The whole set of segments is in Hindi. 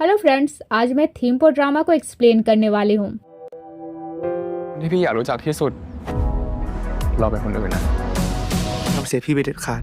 हेलो फ्रेंड्स, आज मैं थीम पर ड्रामा को एक्सप्लेन करने वाली हूँ। ที่พี่อยากรู้จักที่สุดเราเป็นคนอื่นนะ ทำเสียพี่ไปเด็ดขาด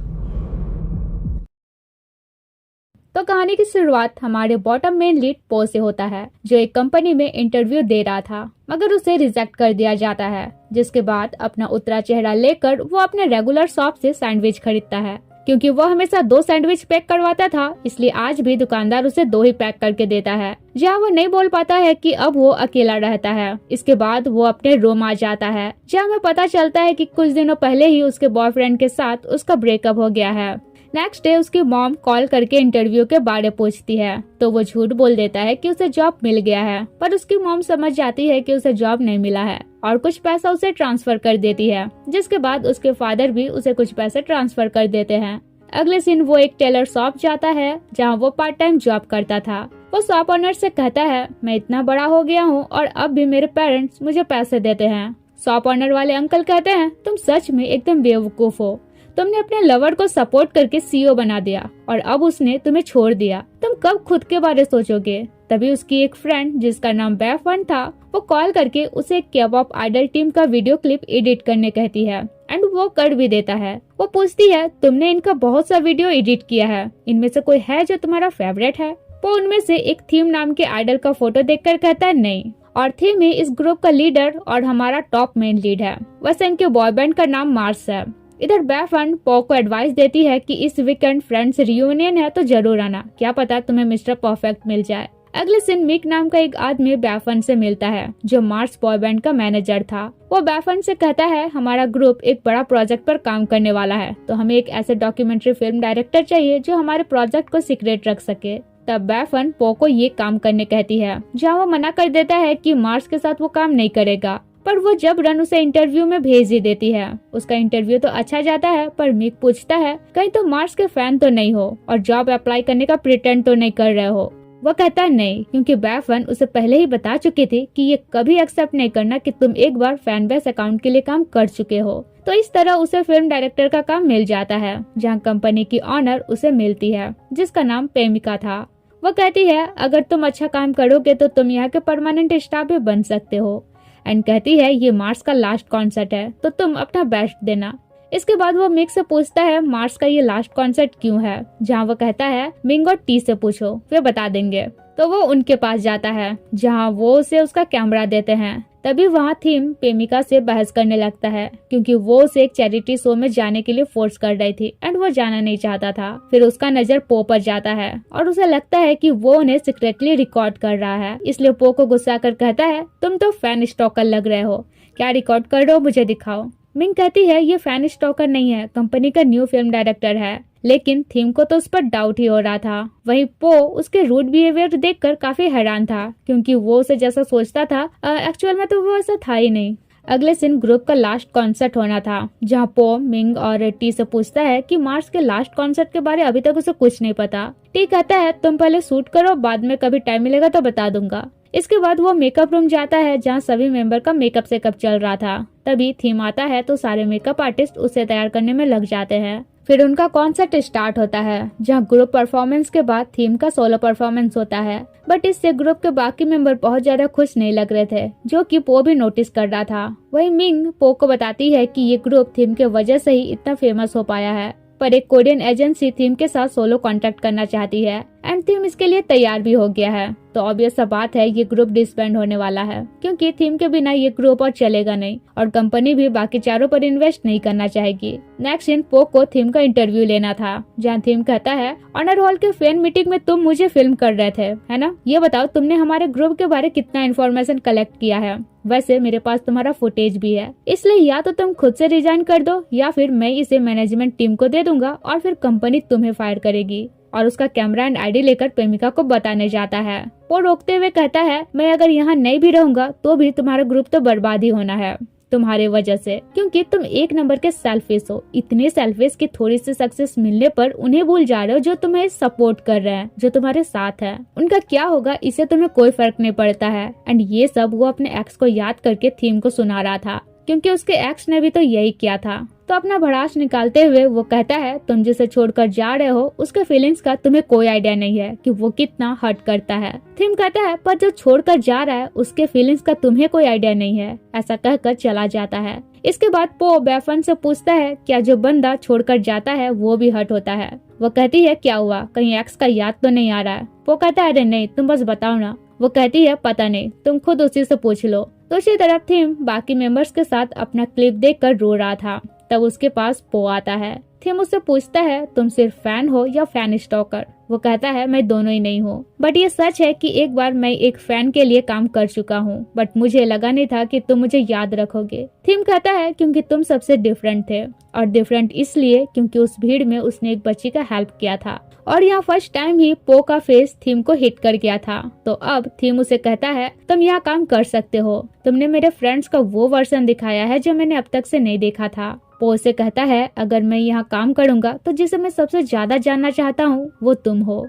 तो कहानी की शुरुआत हमारे बॉटम मेन लीड पो से होता है, जो एक कंपनी में इंटरव्यू दे रहा था, मगर उसे रिजेक्ट कर दिया जाता है। जिसके बाद अपना उतरा चेहरा लेकर वो अपने रेगुलर शॉप से सैंडविच खरीदता है। क्योंकि वो हमेशा 2 सैंडविच पैक करवाता था, इसलिए आज भी दुकानदार उसे 2 ही पैक करके देता है। जहाँ वो नहीं बोल पाता है कि अब वो अकेला रहता है। इसके बाद वो अपने रूम आ जाता है, जहाँ हमें पता चलता है कि कुछ दिनों पहले ही उसके बॉयफ्रेंड के साथ उसका ब्रेकअप हो गया है। नेक्स्ट डे उसकी मॉम कॉल करके इंटरव्यू के बारे पूछती है, तो वो झूठ बोल देता है कि उसे जॉब मिल गया है। पर उसकी मॉम समझ जाती है कि उसे जॉब नहीं मिला है और कुछ पैसा उसे ट्रांसफर कर देती है। जिसके बाद उसके फादर भी उसे कुछ पैसे ट्रांसफर कर देते हैं। अगले दिन वो एक टेलर शॉप जाता है, जहाँ वो पार्ट टाइम जॉब करता था। वो शॉप ओनर से कहता है, मैं इतना बड़ा हो गया हूँ और अब भी मेरे पेरेंट्स मुझे पैसे देते हैं। शॉप ओनर वाले अंकल कहते हैं, तुम सच में एकदम बेवकूफ हो। तुमने अपने लवर को सपोर्ट करके सीईओ बना दिया और अब उसने तुम्हें छोड़ दिया। तुम कब खुद के बारे सोचोगे? तभी उसकी एक फ्रेंड, जिसका नाम बैफन था, वो कॉल करके उसे केपॉप आइडल टीम का वीडियो क्लिप एडिट करने कहती है एंड वो कर भी देता है। वो पूछती है, तुमने इनका बहुत सा वीडियो एडिट किया है, इनमें से कोई है जो तुम्हारा फेवरेट है? वो उनमें से एक थीम नाम के आइडल का फोटो देखकर कहता है नहीं, और थीम ही इस ग्रुप का लीडर और हमारा टॉप मेन लीड है। वैसे इनके बॉयबैंड का नाम मार्स है। इधर बैफन पो को एडवाइस देती है कि इस वीकेंड फ्रेंड्स रियूनियन है तो जरूर आना, क्या पता तुम्हें मिस्टर परफेक्ट मिल जाए। अगले दिन मिक नाम का एक आदमी बैफन से मिलता है, जो मार्स बॉयबैंड का मैनेजर था। वो बैफन से कहता है, हमारा ग्रुप एक बड़ा प्रोजेक्ट पर काम करने वाला है, तो हमें एक ऐसे डॉक्यूमेंट्री फिल्म डायरेक्टर चाहिए जो हमारे प्रोजेक्ट को सीक्रेट रख सके। तब बैफन पो को ये काम करने कहती है, जहाँ वो मना कर देता है कि मार्स के साथ वो काम नहीं करेगा। पर वो जब रन उसे इंटरव्यू में भेज ही देती है। उसका इंटरव्यू तो अच्छा जाता है, पर मिक पूछता है, कहीं तो मार्स के फैन तो नहीं हो और जॉब अप्लाई करने का प्रिटेंड तो नहीं कर रहे हो? वो कहता है नहीं, क्योंकि बैफन उसे पहले ही बता चुकी थी कि ये कभी एक्सेप्ट नहीं करना कि तुम एक बार फैन बेस अकाउंट के लिए काम कर चुके हो। तो इस तरह उसे फिल्म डायरेक्टर का काम मिल जाता है, जहाँ कंपनी की ऑनर उसे मिलती है, जिसका नाम प्रेमिका था। वो कहती है, अगर तुम अच्छा काम करोगे तो तुम यहाँ के परमानेंट स्टाफ भी बन सकते हो। एंड कहती है, ये मार्स का लास्ट कॉन्सर्ट है तो तुम अपना बेस्ट देना। इसके बाद वो मिक से पूछता है, मार्स का ये लास्ट कॉन्सर्ट क्यों है? जहाँ वो कहता है, मिंग और टी से पूछो, वे बता देंगे। तो वो उनके पास जाता है, जहाँ वो उसे उसका कैमरा देते हैं। तभी वहाँ थीम प्रेमिका से बहस करने लगता है, क्योंकि वो उसे एक चैरिटी शो में जाने के लिए फोर्स कर रही थी एंड वो जाना नहीं चाहता था। फिर उसका नजर पो पर जाता है और उसे लगता है कि वो उन्हें सीक्रेटली रिकॉर्ड कर रहा है। इसलिए पो को गुस्सा कर कहता है, तुम तो फैन स्टॉकर लग रहे हो, क्या रिकॉर्ड कर रहे हो, मुझे दिखाओ। मिंग कहती है, ये फैन स्टॉकर नहीं है, कंपनी का न्यू फिल्म डायरेक्टर है। लेकिन थीम को तो उस पर डाउट ही हो रहा था। वहीं पो उसके रूड बिहेवियर देखकर काफी हैरान था, क्योंकि वो उसे जैसा सोचता था एक्चुअल में तो वो ऐसा था ही नहीं। अगले दिन ग्रुप का लास्ट कॉन्सर्ट होना था, जहाँ पो मिंग और टी से पूछता है कि मार्स के लास्ट कॉन्सर्ट के बारे अभी तक उसे कुछ नहीं पता। टी कहता है, तुम पहले शूट करो, बाद में कभी टाइम मिलेगा तो बता दूंगा। इसके बाद वो मेकअप रूम जाता है, जहाँ सभी मेंबर का मेकअप सेकअप चल रहा था। तभी थीम आता है तो सारे मेकअप आर्टिस्ट उसे तैयार करने में लग जाते हैं। फिर उनका कॉन्सर्ट स्टार्ट होता है, जहाँ ग्रुप परफॉर्मेंस के बाद थीम का सोलो परफॉर्मेंस होता है। बट इससे ग्रुप के बाकी मेंबर बहुत ज्यादा खुश नहीं लग रहे थे, जो कि पो भी नोटिस कर रहा था। वहीं मिंग पो को बताती है कि ये ग्रुप थीम के वजह से ही इतना फेमस हो पाया है, पर एक कोरियन एजेंसी थीम के साथ सोलो कॉन्ट्रैक्ट करना चाहती है एंड थीम इसके लिए तैयार भी हो गया है। तो ऑब्वियस सा बात है, ये ग्रुप डिसबैंड होने वाला है, क्योंकि थीम के बिना ये ग्रुप और चलेगा नहीं और कंपनी भी बाकी चारों पर इन्वेस्ट नहीं करना चाहेगी। नेक्स्ट दिन पो को थीम का इंटरव्यू लेना था, जहाँ थीम कहता है, ऑनर हॉल के फैन मीटिंग में तुम मुझे फिल्म कर रहे थे, है ना? ये बताओ तुमने हमारे ग्रुप के बारे कितना इन्फॉर्मेशन कलेक्ट किया है? वैसे मेरे पास तुम्हारा फुटेज भी है, इसलिए या तो तुम खुद से रिजाइन कर दो या फिर मैं इसे मैनेजमेंट टीम को दे दूंगा और फिर कंपनी तुम्हें फायर करेगी। और उसका कैमरा एंड आईडी लेकर प्रेमिका को बताने जाता है। वो रोकते हुए कहता है, मैं अगर यहाँ नहीं भी रहूंगा तो भी तुम्हारा ग्रुप तो बर्बाद ही होना है तुम्हारे वजह से, क्योंकि तुम एक नंबर के सेल्फिश हो। इतने सेल्फिश कि थोड़ी सी सक्सेस मिलने पर उन्हें भूल जा रहे हो जो तुम्हें सपोर्ट कर रहे हैं, जो तुम्हारे साथ है। उनका क्या होगा इससे तुम्हें कोई फर्क नहीं पड़ता है। एंड ये सब वो अपने एक्स को याद करके थीम को सुना रहा था, क्योंकि उसके एक्स ने भी तो यही किया था। तो अपना भड़ास निकालते हुए वो कहता है तुम जिसे छोड़कर जा रहे हो उसके फीलिंग्स का तुम्हें कोई आइडिया नहीं है कि वो कितना हर्ट करता है। थीम कहता है पर जो छोड़कर जा रहा है उसके फीलिंग्स का तुम्हें कोई आइडिया नहीं है। ऐसा कहकर चला जाता है। इसके बाद पो बेफन से पूछता है क्या जो बंदा छोड़कर जाता है वो भी हर्ट होता है। वो कहती है क्या हुआ, कहीं एक्स का याद तो नहीं आ रहा है। पो कहता है अरे नहीं, तुम बस बताओ ना। वो कहती है पता नहीं, तुम खुद उसी से पूछ लो। दूसरी तरफ थीम बाकी मेंबर्स के साथ अपना क्लिप देखकर रो रहा था। तब उसके पास पो आता है। थीम उससे पूछता है तुम सिर्फ फैन हो या फैन स्टॉकर। वो कहता है मैं दोनों ही नहीं हूँ, बट ये सच है कि एक बार मैं एक फैन के लिए काम कर चुका हूँ, बट मुझे लगा नहीं था कि तुम मुझे याद रखोगे। थीम कहता है क्योंकि तुम सबसे डिफरेंट थे, और डिफरेंट इसलिए क्योंकि उस भीड़ में उसने एक बच्ची का हेल्प किया था। और यहाँ फर्स्ट टाइम ही पो का फेस थीम को हिट कर गया था। तो अब थीम उसे कहता है तुम यह काम कर सकते हो, तुमने मेरे फ्रेंड्स का वो वर्जन दिखाया है जो मैंने अब तक से नहीं देखा था। पो से कहता है अगर मैं यहाँ काम करूँगा तो जिसे मैं सबसे ज्यादा जानना चाहता हूँ वो तुम हो।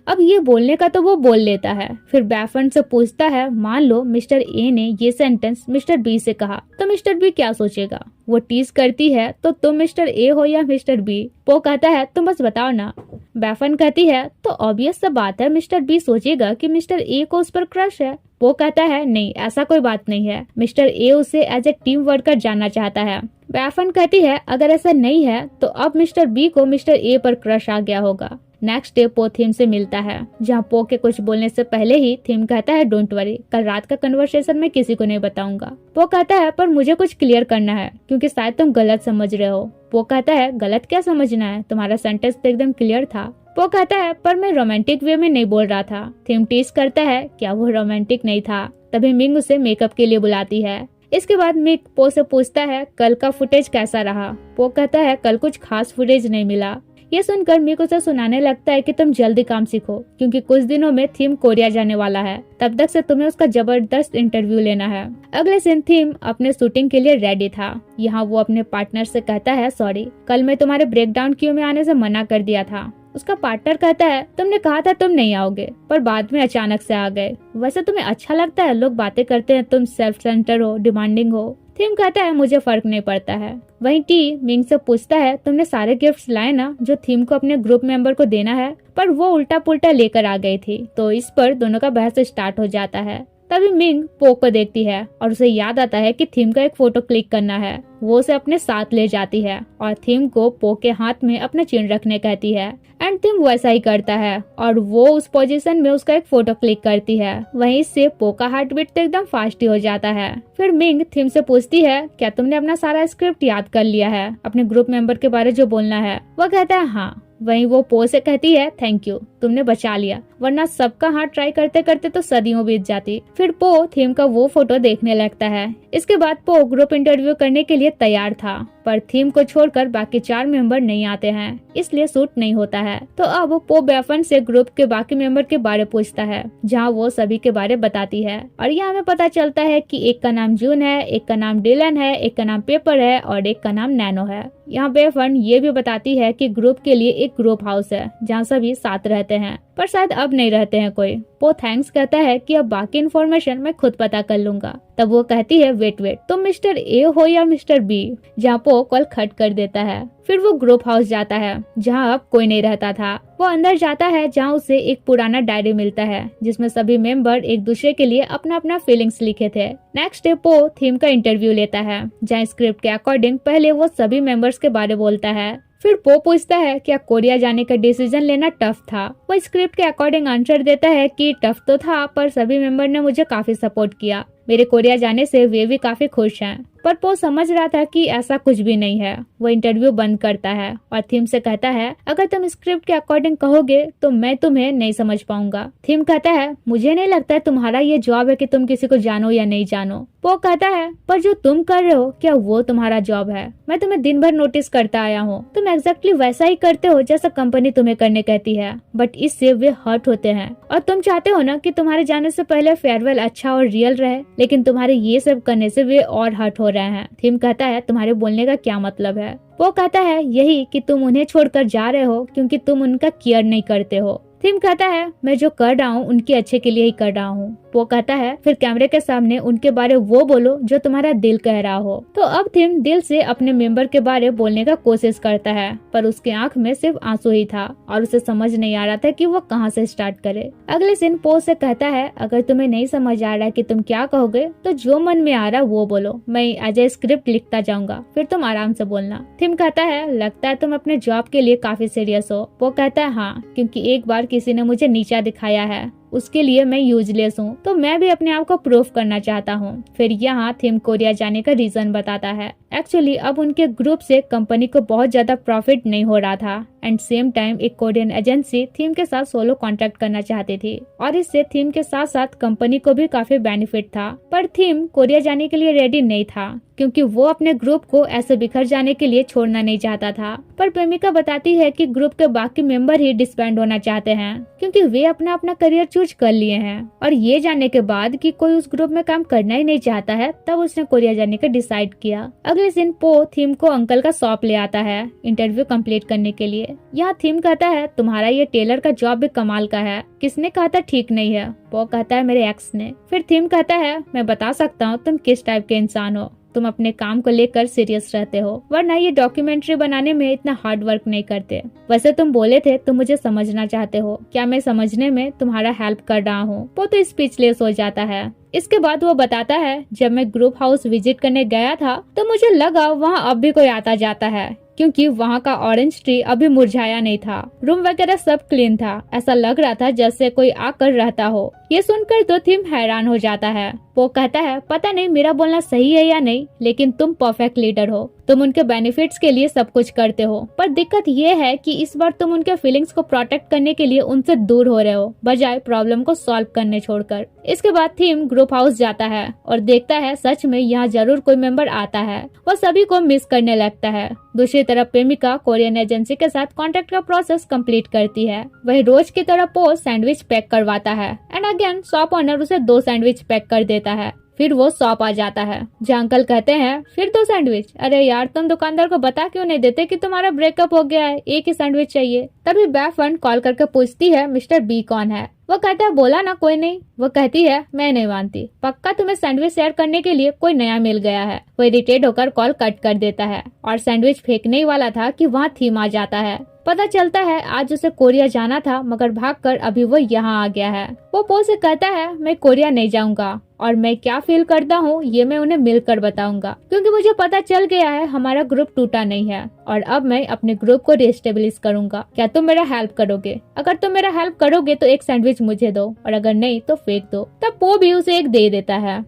अब ये बोलने का तो वो बोल लेता है। फिर बैफन से पूछता है मान लो मिस्टर ए ने ये सेंटेंस मिस्टर बी से कहा तो मिस्टर बी क्या सोचेगा। वो टीज करती है तो तुम मिस्टर ए हो या मिस्टर बी। पो कहता है तुम बस बताओ ना। बैफन कहती है तो ऑब्वियस सा बात है, मिस्टर बी सोचेगा कि मिस्टर ए को उस पर क्रश है। वो कहता है नहीं, ऐसा कोई बात नहीं है, मिस्टर ए उसे एज ए टीम वर्कर जानना चाहता है। बैफन कहती है अगर ऐसा नहीं है तो अब मिस्टर बी को मिस्टर ए पर क्रश आ गया होगा। नेक्स्ट डे पो थीम से मिलता है, जहाँ पो के कुछ बोलने से पहले ही थीम कहता है डोंट वरी, कल रात का कन्वर्सेशन मैं किसी को नहीं बताऊंगा। पो कहता है पर मुझे कुछ क्लियर करना है क्योंकि शायद तुम गलत समझ रहे हो। पो कहता है गलत क्या समझना है, तुम्हारा सेंटेंस तो एकदम क्लियर था। पो कहता है पर मैं रोमांटिक वे में नहीं बोल रहा था। थीम टीज करता है क्या वो रोमांटिक नहीं था। तभी मिंग उसे मेकअप के लिए बुलाती है। इसके बाद मिक पो से पूछता है कल का फुटेज कैसा रहा। पो कहता है कल कुछ खास फुटेज नहीं मिला। ये सुनकर मिक उसे सुनाने लगता है कि तुम जल्दी काम सीखो क्योंकि कुछ दिनों में थीम कोरिया जाने वाला है, तब तक से तुम्हें उसका जबरदस्त इंटरव्यू लेना है। अगले दिन थीम अपने शूटिंग के लिए रेडी था। यहाँ वो अपने पार्टनर से कहता है सॉरी, कल मैं तुम्हारे ब्रेकडाउन क्यू में आने से मना कर दिया था। उसका पार्टनर कहता है तुमने कहा था तुम नहीं आओगे पर बाद में अचानक से आ गए। वैसे तुम्हें अच्छा लगता है, लोग बातें करते हैं तुम सेल्फ सेंटर हो, डिमांडिंग हो। थीम कहता है मुझे फर्क नहीं पड़ता है। वहीं टी मिंग से पूछता है तुमने सारे गिफ्ट्स लाए ना जो थीम को अपने ग्रुप मेंबर को देना है, पर वो उल्टा पुल्टा लेकर आ गई थी। तो इस पर दोनों का बहस स्टार्ट हो जाता है। तभी मिंग पो को देखती है और उसे याद आता है कि थीम का एक फोटो क्लिक करना है। वो उसे अपने साथ ले जाती है और थीम को पो के हाथ में अपना चिन रखने कहती है। एंड थीम वैसा ही करता है और वो उस पोजीशन में उसका एक फोटो क्लिक करती है। वहीं से पो का हार्ट बीट तो एकदम फास्ट ही हो जाता है। फिर मिंग थीम से पूछती है क्या तुमने अपना सारा स्क्रिप्ट याद कर लिया है, अपने ग्रुप मेंबर के बारे जो बोलना है। वो कहता है हाँ। वहीं वो पो से कहती है थैंक यू, तुमने बचा लिया, वरना सबका हाथ ट्राई करते करते तो सदियों बीत जाती। फिर पो थीम का वो फोटो देखने लगता है। इसके बाद पो ग्रुप इंटरव्यू करने के लिए तैयार था, पर थीम को छोड़कर बाकी 4 मेंबर नहीं आते हैं, इसलिए शूट नहीं होता है। तो अब पो बैफन से ग्रुप के बाकी मेंबर के बारे पूछता है, जहां वो सभी के बारे बताती है। और यहाँ हमें पता चलता है कि एक का नाम जून है, एक का नाम डिलन है, एक का नाम पेपर है और एक का नाम नैनो है। यहाँ बेफन ये भी बताती है कि ग्रुप के लिए एक ग्रुप हाउस है जहाँ सभी साथ रहते हैं, पर शायद अब नहीं रहते हैं कोई। वो थैंक्स कहता है कि अब बाकी इन्फॉर्मेशन मैं खुद पता कर लूंगा। तब वो कहती है वेट तुम मिस्टर ए हो या मिस्टर बी, जहाँ पो कॉल खट कर देता है। फिर वो ग्रुप हाउस जाता है जहाँ अब कोई नहीं रहता था। वो अंदर जाता है जहाँ उसे एक पुराना डायरी मिलता है जिसमें सभी मेंबर एक दूसरे के लिए अपना अपना फीलिंग्स लिखे थे। नेक्स्ट डे पो थीम का इंटरव्यू लेता है, जहाँ स्क्रिप्ट के अकॉर्डिंग पहले वो सभी मेंबर्स के बारे बोलता है। फिर पो पूछता है क्या कोरिया जाने का डिसीजन लेना टफ था। वो स्क्रिप्ट के अकॉर्डिंग आंसर देता है कि टफ तो था, पर सभी मेंबर ने मुझे काफी सपोर्ट किया, मेरे कोरिया जाने से वे भी काफी खुश हैं। पर पो समझ रहा था कि ऐसा कुछ भी नहीं है। वो इंटरव्यू बंद करता है और थीम से कहता है अगर तुम स्क्रिप्ट के अकॉर्डिंग कहोगे तो मैं तुम्हें नहीं समझ पाऊंगा। थीम कहता है मुझे नहीं लगता है तुम्हारा ये जॉब है कि तुम किसी को जानो या नहीं जानो। पो कहता है पर जो तुम कर रहे हो क्या वो तुम्हारा जॉब है? मैं तुम्हें दिन भर नोटिस करता आया हूँ, तुम एग्जैक्टली वैसा ही करते हो जैसा कंपनी तुम्हें करने कहती है, बट इससे वे हर्ट होते हैं। और तुम चाहते हो ना कि तुम्हारे जाने से पहले फेयरवेल अच्छा और रियल रहे, लेकिन तुम्हारे ये सब करने से वे और हर्ट हो रहे हैं। थीम कहता है तुम्हारे बोलने का क्या मतलब है? वो कहता है यही कि तुम उन्हें छोड़कर जा रहे हो क्योंकि तुम उनका केयर नहीं करते हो। थीम कहता है मैं जो कर रहा हूँ उनके अच्छे के लिए ही कर रहा हूँ। वो कहता है फिर कैमरे के सामने उनके बारे वो बोलो जो तुम्हारा दिल कह रहा हो। तो अब थिम दिल से अपने मेंबर के बारे बोलने का कोशिश करता है, पर उसके आंख में सिर्फ आंसू ही था और उसे समझ नहीं आ रहा था कि वो कहाँ से स्टार्ट करे। अगले सीन पो से कहता है अगर तुम्हें नहीं समझ आ रहा कि तुम क्या कहोगे तो जो मन में आ रहा वो बोलो, मैं एज ए स्क्रिप्ट लिखता जाऊंगा, फिर तुम आराम से बोलना। थिम कहता है लगता है तुम अपने जॉब के लिए काफी सीरियस हो। वो कहता है हाँ, क्योंकि एक बार किसी ने मुझे नीचा दिखाया है, उसके लिए मैं यूजलेस हूँ, तो मैं भी अपने आप को प्रूव करना चाहता हूँ। फिर यहाँ थिम कोरिया जाने का रीजन बताता है। एक्चुअली अब उनके ग्रुप से कंपनी को बहुत ज्यादा प्रॉफिट नहीं हो रहा था एंड सेम टाइम एक कोरियन एजेंसी थीम के साथ सोलो कॉन्ट्रैक्ट करना चाहती थी और इससे थीम के साथ साथ कंपनी को भी काफी बेनिफिट था। पर थीम कोरिया जाने के लिए रेडी नहीं था क्योंकि वो अपने ग्रुप को ऐसे बिखर जाने के लिए छोड़ना नहीं चाहता था। पर प्रेमिका बताती है कि ग्रुप के बाकी मेंबर ही डिस्बैंड होना चाहते हैं क्योंकि वे अपना अपना करियर चूज कर लिए हैं। और ये जानने के बाद कि कोई उस ग्रुप में काम करना ही नहीं चाहता है, तब उसने कोरिया जाने का डिसाइड किया। अगले दिन पो थीम को अंकल का शॉप ले आता है इंटरव्यू कंप्लीट करने के लिए। यहाँ थीम कहता है तुम्हारा ये टेलर का जॉब भी कमाल का है, किसने कहा था ठीक नहीं है? पो कहता है मेरे एक्स ने। फिर थीम कहता है मैं बता सकता हूँ तुम किस टाइप के इंसान हो, तुम अपने काम को लेकर सीरियस रहते हो, वरना ये डॉक्यूमेंट्री बनाने में इतना हार्ड वर्क नहीं करते। वैसे तुम बोले थे तुम मुझे समझना चाहते हो, क्या मैं समझने में तुम्हारा हेल्प कर रहा हूँ? वो तो स्पीचलेस हो जाता है। इसके बाद वो बताता है जब मैं ग्रुप हाउस विजिट करने गया था तो मुझे लगा वहाँ अब भी कोई आता जाता है क्योंकि वहाँ का ऑरेंज ट्री अभी मुरझाया नहीं था, रूम वगैरह सब क्लीन था, ऐसा लग रहा था जैसे कोई आकर रहता हो। ये सुनकर तो थीम हैरान हो जाता है। वो कहता है पता नहीं मेरा बोलना सही है या नहीं, लेकिन तुम परफेक्ट लीडर हो, तुम उनके बेनिफिट्स के लिए सब कुछ करते हो, पर दिक्कत ये है कि इस बार तुम उनके फीलिंग्स को प्रोटेक्ट करने के लिए उनसे दूर हो रहे हो बजाय प्रॉब्लम को सॉल्व करने छोड़कर। इसके बाद थीम ग्रुप हाउस जाता है और देखता है सच में यहाँ जरूर कोई मेंबर आता है। वो सभी को मिस करने लगता है। दूसरी तरफ प्रेमिका कोरियन एजेंसी के साथ कॉन्ट्रैक्ट का प्रोसेस कंप्लीट करती है। वही रोज की तरह पो सैंडविच पैक करवाता है एंड अगेन शॉप ओनर उसे 2 सैंडविच पैक कर देता है। फिर वो शॉप आ जाता है जहाँ अंकल कहते हैं फिर 2 सैंडविच, अरे यार तुम दुकानदार को बता क्यों नहीं देते कि तुम्हारा ब्रेकअप हो गया है, एक ही सैंडविच चाहिए। तभी बैफन कॉल करके पूछती है मिस्टर बी कौन है? वो कहता है बोला ना कोई नहीं। वो कहती है मैं नहीं मानती, पक्का तुम्हें सैंडविच शेयर करने के लिए कोई नया मिल गया है। वो इरिटेट होकर कॉल कट कर देता है और सैंडविच फेंकने ही वाला था कि वहाँ थीम आ जाता है। पता चलता है आज उसे कोरिया जाना था मगर भागकर अभी वो यहाँ आ गया है। वो पो से कहता है मैं कोरिया नहीं जाऊंगा और मैं क्या फील करता हूँ ये मैं उन्हें मिलकर बताऊंगा क्योंकि मुझे पता चल गया है हमारा ग्रुप टूटा नहीं है और अब मैं अपने ग्रुप को रिस्टेब्लिश करूंगा। क्या तुम मेरा हेल्प करोगे? अगर तुम मेरा हेल्प करोगे तो एक सैंडविच मुझे दो और अगर नहीं तो फेंक दो। तब पो भी उसे एक दे देता है।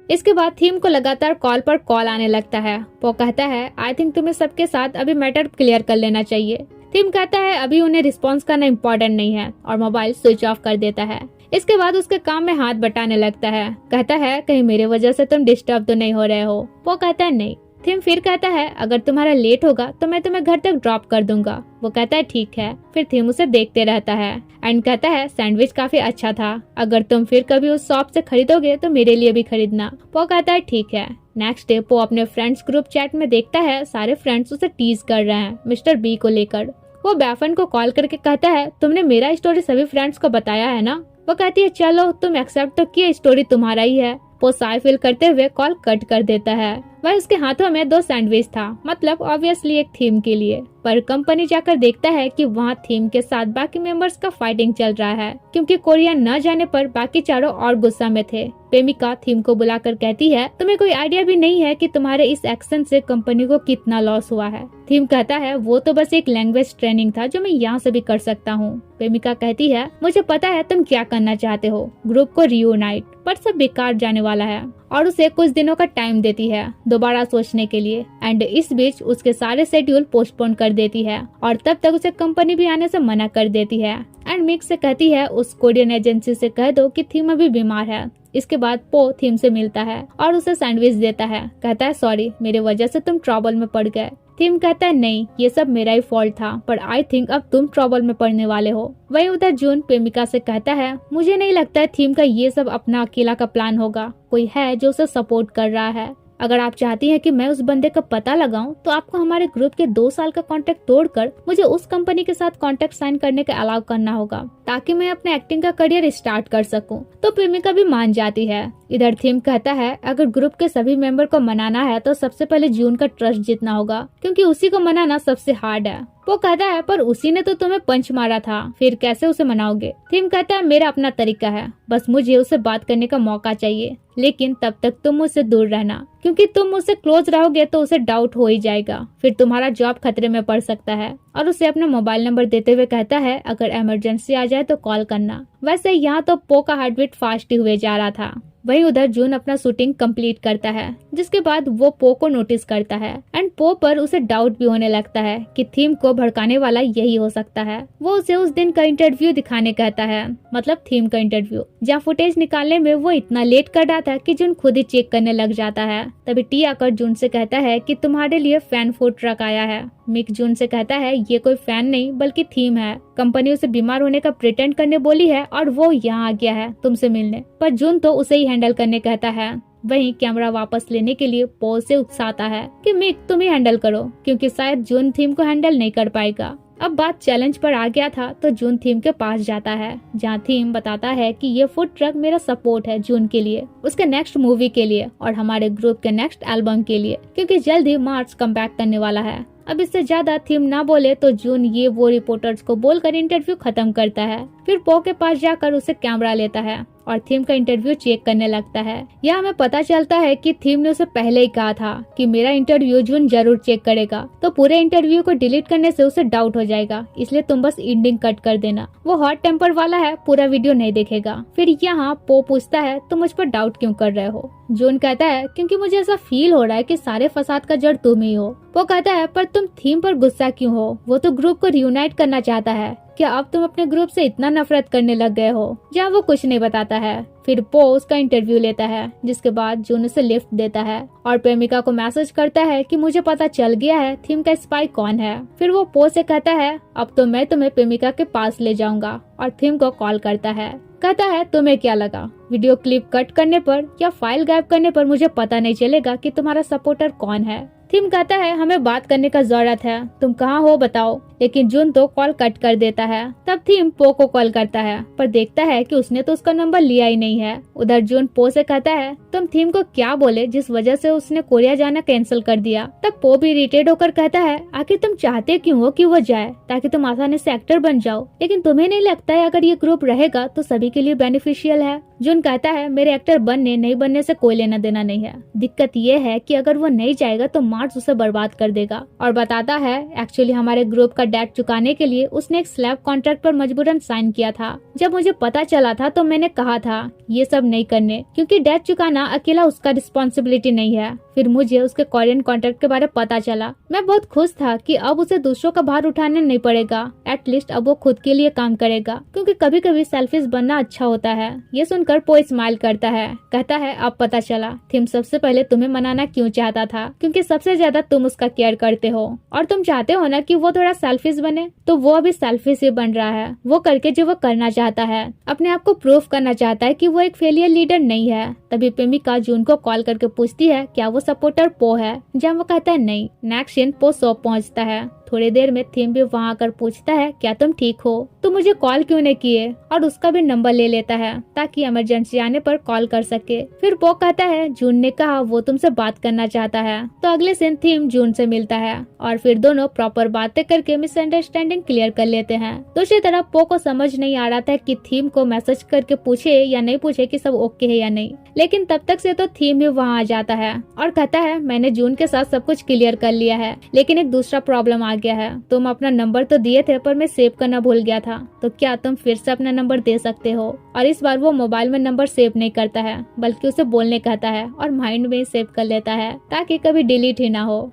इसके बाद थीम को लगातार कॉल पर कॉल आने लगता है। वो कहता है आई थिंक तुम्हें सबके साथ अभी मैटर क्लियर कर लेना चाहिए। थीम कहता है अभी उन्हें रिस्पॉन्स करना इम्पोर्टेंट नहीं है और मोबाइल स्विच ऑफ कर देता है। इसके बाद उसके काम में हाथ बटाने लगता है। कहता है कहीं मेरे वजह से तुम डिस्टर्ब तो नहीं हो रहे हो? वो कहता है नहीं। थीम फिर कहता है अगर तुम्हारा लेट होगा तो मैं तुम्हें घर तक ड्रॉप कर दूंगा। वो कहता है ठीक है। फिर थीम उसे देखते रहता है एंड कहता है सैंडविच काफी अच्छा था, अगर तुम फिर कभी उस शॉप से खरीदोगे तो मेरे लिए भी खरीदना। वो कहता है ठीक है। नेक्स्ट डे वो अपने फ्रेंड्स ग्रुप चैट में देखता है सारे फ्रेंड्स उसे टीज कर रहे हैं मिस्टर बी को लेकर। वो बैफन को कॉल करके कहता है तुमने मेरा स्टोरी सभी फ्रेंड्स को बताया है ना? वो कहती है चलो तुम एक्सेप्ट तो किया स्टोरी तुम्हारा ही है। वो साय फील करते हुए कॉल कट कर देता है। वह उसके हाथों में 2 सैंडविच था, मतलब ऑब्वियसली एक थीम के लिए। पर कंपनी जाकर देखता है कि वहाँ थीम के साथ बाकी मेंबर्स का फाइटिंग चल रहा है क्योंकि कोरिया न जाने पर बाकी चारों और गुस्सा में थे। प्रेमिका थीम को बुलाकर कहती है तुम्हें कोई आइडिया भी नहीं है कि तुम्हारे इस एक्शन से कंपनी को कितना लॉस हुआ है। थीम कहता है वो तो बस एक लैंग्वेज ट्रेनिंग था जो मैं यहाँ से भी कर सकता हूँ। प्रेमिका कहती है मुझे पता है तुम क्या करना चाहते हो, ग्रुप को रियूनाइट, पर सब बेकार जाने वाला है और उसे कुछ दिनों का टाइम देती है दोबारा सोचने के लिए एंड इस बीच उसके सारे शेड्यूल पोस्टपोन कर देती है और तब तक उसे कंपनी भी आने से मना कर देती है। एंड मिक्स से कहती है उस कोरियन एजेंसी से कह दो कि थीम अभी बीमार है। इसके बाद पो थीम से मिलता है और उसे सैंडविच देता है। कहता है सॉरी मेरे वजह से तुम ट्रबल में पड़ गए। थीम कहता है नहीं ये सब मेरा ही फॉल्ट था, पर आई थिंक अब तुम ट्रबल में पड़ने वाले हो। वही उधर जून प्रेमिका से कहता है मुझे नहीं लगता है थीम का ये सब अपना अकेला का प्लान होगा, कोई है जो उसे सपोर्ट कर रहा है। अगर आप चाहती हैं कि मैं उस बंदे का पता लगाऊं तो आपको हमारे ग्रुप के 2 साल का कॉन्ट्रैक्ट तोड़कर मुझे उस कंपनी के साथ कॉन्ट्रैक्ट साइन करने का अलाउ करना होगा ताकि मैं अपने एक्टिंग का करियर स्टार्ट कर सकूं। तो प्रेमिका भी मान जाती है। इधर थीम कहता है अगर ग्रुप के सभी मेंबर को मनाना है तो सबसे पहले जून का ट्रस्ट जीतना होगा क्योंकि उसी को मनाना सबसे हार्ड है। वो कहता है पर उसी ने तो तुम्हें पंच मारा था, फिर कैसे उसे मनाओगे? थीम कहता है मेरा अपना तरीका है, बस मुझे उससे बात करने का मौका चाहिए, लेकिन तब तक तुम मुझसे दूर रहना क्योंकि तुम मुझसे क्लोज रहोगे तो उसे डाउट हो ही जाएगा, फिर तुम्हारा जॉब खतरे में पड़ सकता है। और उसे अपना मोबाइल नंबर देते हुए कहता है अगर इमरजेंसी आ जाए तो कॉल करना। वैसे यहाँ तो पो का हार्ट बीट फास्ट ही हुए जा रहा था। वहीं उधर जून अपना शूटिंग कंप्लीट करता है, जिसके बाद वो पो को नोटिस करता है एंड पो पर उसे डाउट भी होने लगता है कि थीम को भड़काने वाला यही हो सकता है। वो उसे उस दिन का इंटरव्यू दिखाने कहता है, मतलब थीम का इंटरव्यू, जहाँ फुटेज निकालने में वो इतना लेट कर रहा था कि जून खुद ही चेक करने लग जाता है। तभी टी आकर जून से कहता है कि तुम्हारे लिए फैन फूड ट्रक आया है। मिक जून से कहता है ये कोई फैन नहीं बल्कि थीम है, कंपनी उसे बीमार होने का प्रिटेंड करने बोली है और वो यहाँ आ गया है तुमसे मिलने, पर जून तो उसे ही हैंडल करने कहता है। वहीं कैमरा वापस लेने के लिए पॉल से उकसाता है कि मिक तुम ही हैंडल करो क्योंकि शायद जून थीम को हैंडल नहीं कर पाएगा। अब बात चैलेंज पर आ गया था तो जून थीम के पास जाता है, जहाँ थीम बताता है कि ये फूड ट्रक मेरा सपोर्ट है जून के लिए, उसके नेक्स्ट मूवी के लिए और हमारे ग्रुप के नेक्स्ट एल्बम के लिए, क्योंकि जल्द ही मार्च कमबैक करने वाला है। अब इससे ज्यादा थीम ना बोले तो जून ये वो रिपोर्टर्स को बोलकर इंटरव्यू खत्म करता है। फिर पो के पास जाकर उसे कैमरा लेता है और थीम का इंटरव्यू चेक करने लगता है। यह हमें पता चलता है कि थीम ने उसे पहले ही कहा था कि मेरा इंटरव्यू जून जरूर चेक करेगा, तो पूरे इंटरव्यू को डिलीट करने से उसे डाउट हो जाएगा, इसलिए तुम बस एंडिंग कट कर देना। वो हॉट टेम्पर वाला है, पूरा वीडियो नहीं देखेगा। फिर यहाँ पो पूछता है तुम मुझ पर डाउट क्यों कर रहे हो? जून कहता है क्योंकि मुझे ऐसा फील हो रहा है कि सारे फसाद का जड़ तुम ही हो। वो कहता है पर तुम थीम पर गुस्सा क्यों हो? वो तो ग्रुप को रियूनाइट करना चाहता है, क्या अब तुम अपने ग्रुप से इतना नफरत करने लग गए हो? जहाँ वो कुछ नहीं बताता है। फिर पो उसका इंटरव्यू लेता है, जिसके बाद जून उसे लिफ्ट देता है और प्रेमिका को मैसेज करता है कि मुझे पता चल गया है थीम का स्पाई कौन है। फिर वो पो से कहता है अब तो मैं तुम्हें प्रेमिका के पास ले जाऊंगा और थीम को कॉल करता है। कहता है तुम्हें क्या लगा वीडियो क्लिप कट करने पर या फाइल गायब करने पर मुझे पता नहीं चलेगा कि तुम्हारा सपोर्टर कौन है? थीम कहता है हमें बात करने का जरूरत है, तुम कहाँ हो बताओ, लेकिन जून तो कॉल कट कर देता है। तब थीम पो को कॉल करता है पर देखता है कि उसने तो उसका नंबर लिया ही नहीं है। उधर जून पो से कहता है तुम थीम को क्या बोले जिस वजह से उसने कोरिया जाना कैंसिल कर दिया। तब पो भी इरिटेट होकर कहता है आखिर तुम चाहते क्यों हो कि वो जाए, ताकि तुम आसानी से एक्टर बन जाओ, लेकिन तुम्हें नहीं लगता है अगर ये ग्रुप रहेगा तो सभी के लिए बेनिफिशियल है? जून कहता है मेरे एक्टर बनने नहीं बनने से कोई लेना देना नहीं है, दिक्कत ये है कि अगर वो नहीं जाएगा तो मार्च उसे बर्बाद कर देगा। और बताता है एक्चुअली हमारे ग्रुप का डेट चुकाने के लिए उसने एक स्लैब कॉन्ट्रैक्ट पर मजबूरन साइन किया था। जब मुझे पता चला था तो मैंने कहा था ये सब नहीं करने, क्योंकि डेट चुकाना अकेला उसका रिस्पॉन्सिबिलिटी नहीं है। फिर मुझे उसके कोरियन कॉन्ट्रैक्ट के बारे में पता चला। मैं बहुत खुश था कि अब उसे दूसरों का भार उठाने नहीं पड़ेगा, एटलीस्ट अब वो खुद के लिए काम करेगा, क्योंकि कभी कभी सेल्फिश बनना अच्छा होता है। ये सुनकर पो स्माइल करता है, कहता है अब पता चला थीम सबसे पहले तुम्हें मनाना क्यों चाहता था, क्योंकि सबसे ज्यादा तुम उसका केयर करते हो और तुम चाहते हो ना कि वो थोड़ा सेल्फिश बने, तो वो अभी सेल्फिश ही बन रहा है। वो करके जो वो करना चाहता है, अपने आप को प्रूफ करना चाहता है कि वो एक फेलियर लीडर नहीं है। तभी प्रेमिका जून को कॉल करके पूछती है क्या वो सपोर्टर पो है, जब वो कहता है नहीं। नेक्स्ट सीन पो शॉप पहुंचता है। थोड़ी देर में थीम भी वहाँ आकर पूछता है क्या तुम ठीक हो, तो मुझे कॉल क्यों नहीं किए, और उसका भी नंबर ले लेता है ताकि इमरजेंसी आने पर कॉल कर सके। फिर पो कहता है जून ने कहा वो तुमसे बात करना चाहता है। तो अगले दिन थीम जून से मिलता है और फिर दोनों प्रॉपर बातें करके मिसअंडरस्टैंडिंग क्लियर कर लेते हैं। दूसरी तरफ पो को समझ नहीं आ रहा था कि थीम को मैसेज करके पूछे या नहीं पूछे कि सब ओके है या नहीं, लेकिन तब तक से तो थीम ही वहाँ आ जाता है और कहता है मैंने जून के साथ सब कुछ क्लियर कर लिया है, लेकिन एक दूसरा प्रॉब्लम आ गया है। तुम अपना नंबर तो दिए थे पर मैं सेव करना भूल गया था, तो क्या तुम फिर से अपना नंबर दे सकते हो? और इस बार वो मोबाइल में नंबर सेव नहीं करता है, बल्कि उसे बोलने कहता है और माइंड में ही सेव कर लेता है ताकि कभी डिलीट ही ना हो।